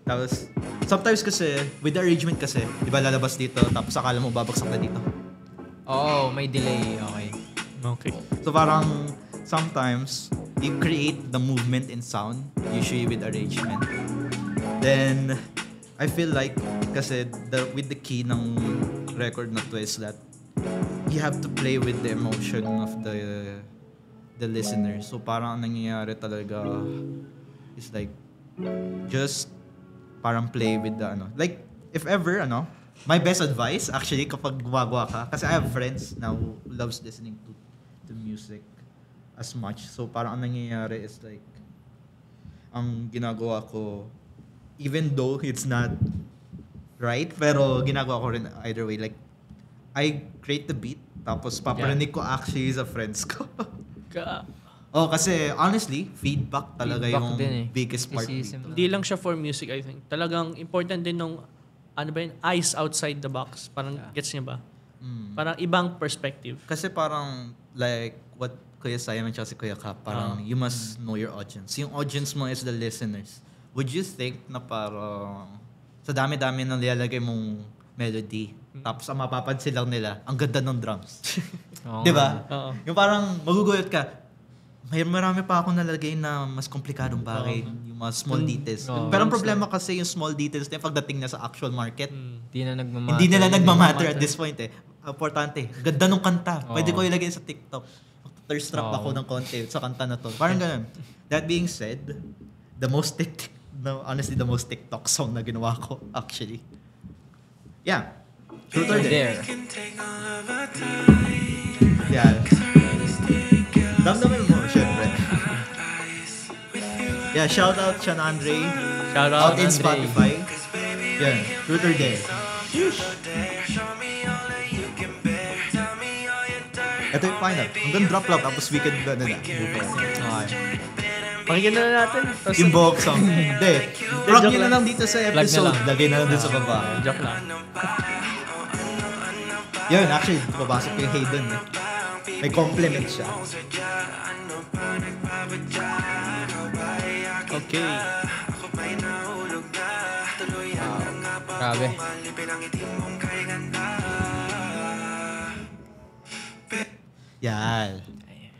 Tapos, sometimes kasi, with the arrangement kasi, di ba lalabas dito, tapos akala mo babagsak na dito. Oo, may delay. Okay. Okay. So parang, sometimes, you create the movement in sound, usually with arrangement. Then, I feel like, kasi, with the key ng record na to is that, you have to play with the emotion of the listener. So parang ang nangyayari talaga is like, just parang play with the like if ever my best advice actually kapag gumagawa ka, kasi I have friends now who loves listening to music as much, so parang ang nangyayari is like ang ginagawa ko, even though it's not right, pero ginagawa ko rin either way, like I create the beat tapos paparinig ko actually sa friends ko. Kasi honestly, feedback talaga Feedback yung din eh. biggest part. Criticism. Hindi lang siya for music, I think. Talagang important din nung, eyes outside the box. Parang, gets niya ba? Parang ibang perspective. Kasi parang, like, what Kuya Simon at si Kuya Cap, parang, you must know your audience. Yung audience mo is the listeners. Would you think na parang, sa dami-dami nang nilalagay mong melody, tapos ang mapapansin lang nila, ang ganda ng drums. Oo Di ba? Oo. Yung parang, magugulat ka, marami pa ako nalagay na mas komplikadong bagay, yung mga small details. Pero ang problema kasi yung small details na pagdating na sa actual market, Hindi na nagmamatter. hindi nila nagmamatter at this point eh. Importante, ganda nung kanta. Pwede ko ilagay sa TikTok. Thirst trap ako ng konti sa kanta na to. Parang ganun. That being said, honestly, the most TikTok song na ginawa ko, actually. Yeah. Truth or Dare. There. Yeah. Damdamin mo, syempre. Yeah, shout out Sean Andre. Shout Out out. in Andre. Spotify. Yeah, Truth or Dare. Ito yung final. Hanggang drop lang, tapos weekend na move on. Okay. Pakinggan na natin. Tapos, Yung book song. Hindi. Plug joke nyo na lang. lang dito sa Plug na episode. lang. Lagay na lang dito sa baba. joke lang. Yun, actually, babasok ko yung Hayden. Eh. May compliment siya. Okay. Grabe. Yan.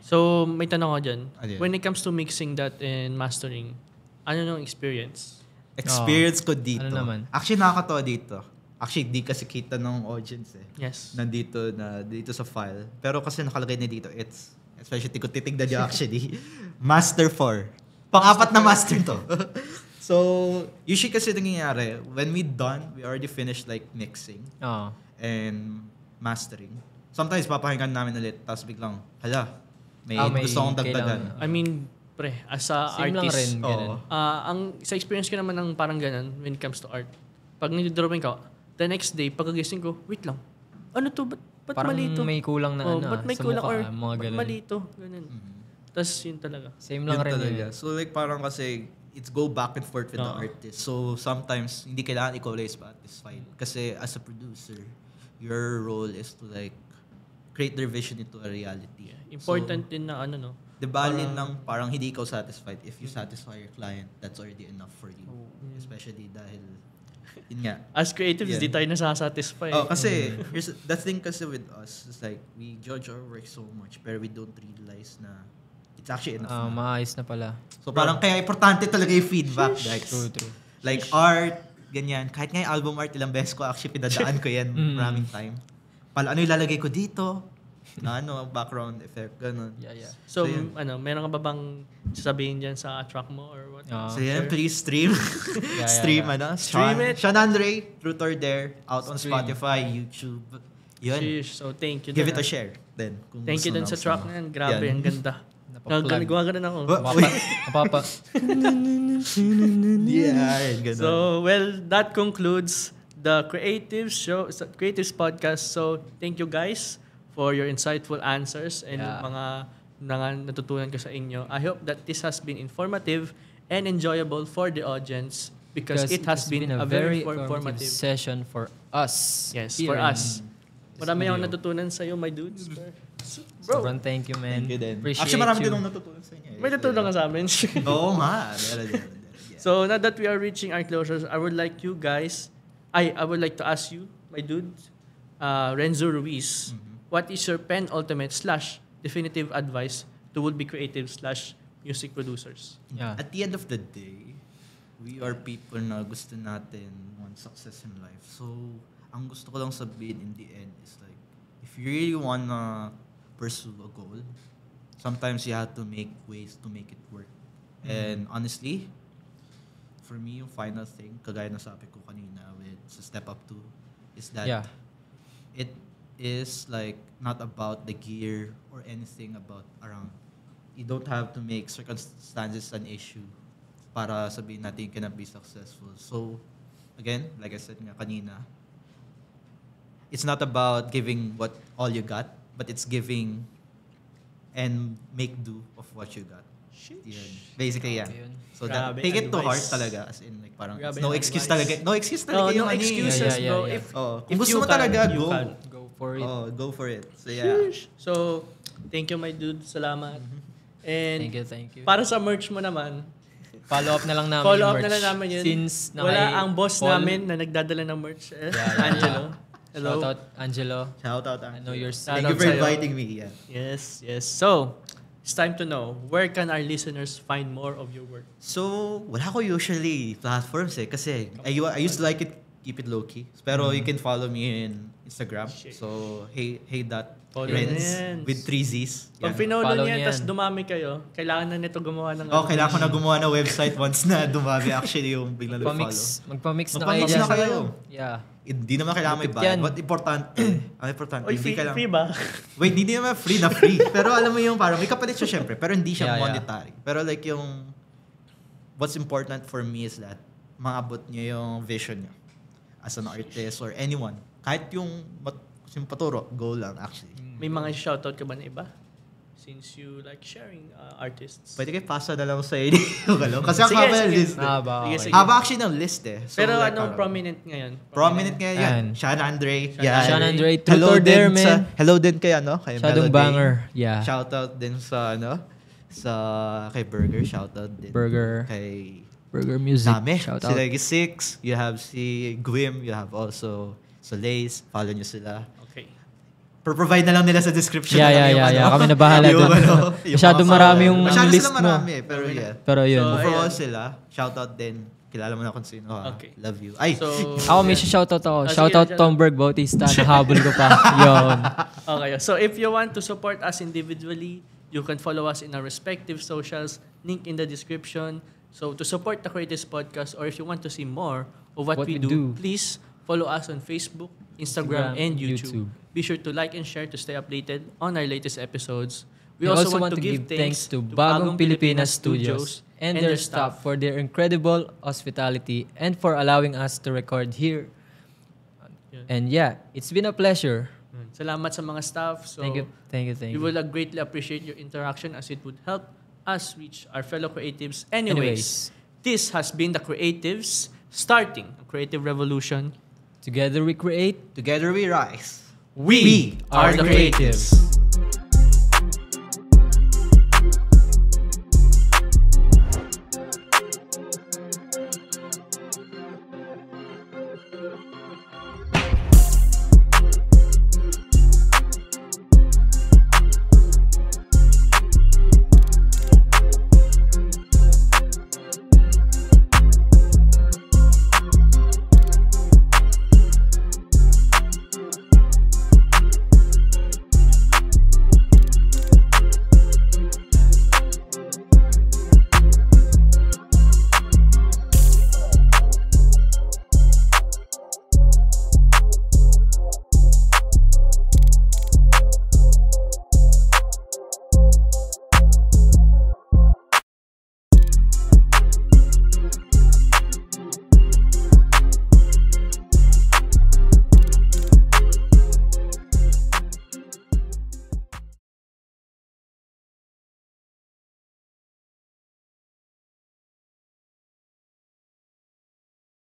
So, may tanong ako dyan. Ano yun? When it comes to mixing that and mastering, ano yung experience? Experience ko dito. Ano naman? Actually, nakakatawa dito. Actually, di kasi kita ng audience eh. Yes. Nandito sa file. Pero kasi nakalagay na dito, it's, especially kung titignan nyo actually, Master 4. Pang-apat na master to. So, usually kasi nangyayari, when we already finished like mixing Oo. and mastering. Sometimes papakinggan namin ulit, tapos biglang, hala, may May gusto kong dagdagan. I mean, pre, as a Same lang artist, rin. Ganun. ang sa experience ko naman ng parang ganun when it comes to art. Pag nag-drawing ka, the next day, pagkagising ko, wait lang. Ano to? Ba't Parang mali to? may kulang na ba't may sa kulang mukha, or mga ba't ganun. mali to? Ganun. Tapos yun talaga. Same lang Yun rin talaga. yun. So like parang kasi it's go back and forth with the Oo. artist. So sometimes hindi kailangan ikaw lang satisfied kasi as a producer, your role is to like create their vision into a reality. Important din na ano, no? The balin ng parang hindi ikaw satisfied. If you satisfy your client, that's already enough for you. Especially dahil, yun nga. As creatives, Yeah. di tayo nasasatisfy. Oh, kasi, here's the thing kasi with us, is like, we judge our work so much, pero we don't realize na it's actually enough na. Maayos na pala. So parang kaya importante talaga yung feedback, guys. True. Like art, ganyan. Kahit nga yung album art, ilang beses ko actually pinadaan ko yan maraming time. Ano yung lalagay ko dito? Na background effect, ganun. Yeah. So, yun. meron ka ba bang sasabihin dyan sa track mo or what? So yan, please stream. Stream, yeah. Stream it. Sean Andre, Truth or Dare, out on Stream. Spotify, YouTube. Yun. Sheesh. So, thank you. Give dun, it a share. Then, kung Thank you gusto dun sa gusto track mo. na yan. Grabe, Yan. ang ganda. Napaplug. Gawa ganun ako. Mapapa. Yeah, ganun. So, well, that concludes the Creatives podcast. So, thank you guys for your insightful answers and Yeah. mga natutunan ko sa inyo. I hope that this has been informative and enjoyable for the audience because it has been a very informative session for us. Yes, here for in us. Marami akong studio. natutunan sa iyo, my dudes. Sobrang thank you, man. Thank you din. Appreciate Actually, marami you. din akong natutunan sa inyo. May natutunan ka sa amin. Oo nga. Meron din. So now that we are reaching our closures, I would like you guys, I would like to ask you, my dude, Renzo Ruiz, what is your penultimate / definitive advice to would-be creative / music producers? Yeah. At the end of the day, we are people na gusto natin want success in life. So, ang gusto ko lang sabihin in the end is like, if you really wanna pursue a goal, sometimes you have to make ways to make it work. And honestly, for me, yung final thing, kagaya na sabi ko kanina with sa Step Up 2, is that Yeah. it is like not about the gear or anything about around. You don't have to make circumstances an issue para sabihin natin you cannot be successful. So, again, like I said nga kanina, it's not about giving what all you got, but it's giving and make do of what you got. Yun. Basically, yeah. Yun. So Grabe, take it to heart advice. talaga, as in like parang Grabe no yung excuse advice. talaga. No excuse talaga No yung ano eh. excuses, Yeah. bro. Yeah. If Kung if gusto you mo can, talaga, you go. can. Go for it. Oh, go for it. So yeah. So, thank you, my dude. Salamat. And Thank you. para sa merch mo naman, Follow up na lang namin follow yung up na merch. lang namin yun. Since wala ang boss Paul, namin na nagdadala ng merch. Yeah. Angelo. Hello. Shout out, Angelo. Shout out. I know you're Shout Thank you out for sa'yo. inviting me. Yeah. Yes. So, it's time to know, where can our listeners find more of your work? So, wala ko usually platforms eh. Kasi I used to like it, keep it low-key. Pero you can follow me in Instagram. Shit. So, hey dot Follow Renz Renz. with 3 Z's. Pag Yan. pinolo Follow niya, niyan. tapos dumami kayo, kailangan na nito gumawa ng... Oh, kailangan ko na gumawa ng website once na dumami actually yung biglang nag-follow. Magpa-mix na kayo Magpa-mix dyan. na kayo. Yeah. Hindi naman kailangan may Lupit yan. bayad. What importante? Ang importante, Oy, hindi kailangan... free ba? Wait, hindi naman free na free. Pero alam mo yung parang may kapalit siya syempre. Pero hindi siya Yeah, yeah. monetary. Pero like yung... What's important for me is that maabot niyo yung vision niyo. As an artist or anyone. Kahit yung paturo, go lang actually. May mga shoutout ka ba na iba? Since you like sharing artists. Pwede kayo pasa na lang sa inyo. Kasi ako Sige, may sige. list. Haba, Sige, okay. sige. Haba actually ng list eh. So, Pero like, anong parang- prominent ngayon? Prominent ngayon yan. Yan. Sean Andre. Sean Andre, Hello Truth or Dare, din sa, man. hello din kay ano? Kay Shadong Melody. banger. Yeah. Shoutout din sa ano? Kay Burger. Shoutout din. Burger. Kay Burger Music. dami. Shout Si out. Legi Six. You have si Gwim. You have also Soleils. Follow nyo sila. Okay. Provide na lang nila sa description. Yeah, na lang yeah, yung yeah. Kami na bahala yung dun. ano, yung Masyado mga- marami yung Masyado list sila mo. marami. Pero yeah. Pero yun. So, Overall ayan. sila. Shoutout din. Kilala mo na kung sino. Ha? Okay. Love you. Ay! So, Ako may shoutout ako. Ah, sige, Shoutout sige. Tom Berg Bautista. Nahabol ko pa. Yun. okay. So, if you want to support us individually, you can follow us in our respective socials. Link in the description. So, to support the Creatives Podcast, or if you want to see more of what we do, please follow us on Facebook, Instagram, and YouTube. Be sure to like and share to stay updated on our latest episodes. We also want to give thanks to Bagong Pilipinas Studios and their staff for their incredible hospitality and for allowing us to record here. Yun. And yeah, it's been a pleasure. Salamat sa mga staff. So, Thank you. we will greatly appreciate your interaction as it would help us reach our fellow creatives. Anyways, This has been the Creatives, starting a creative revolution. Together we create. Together we rise. We are the Creatives.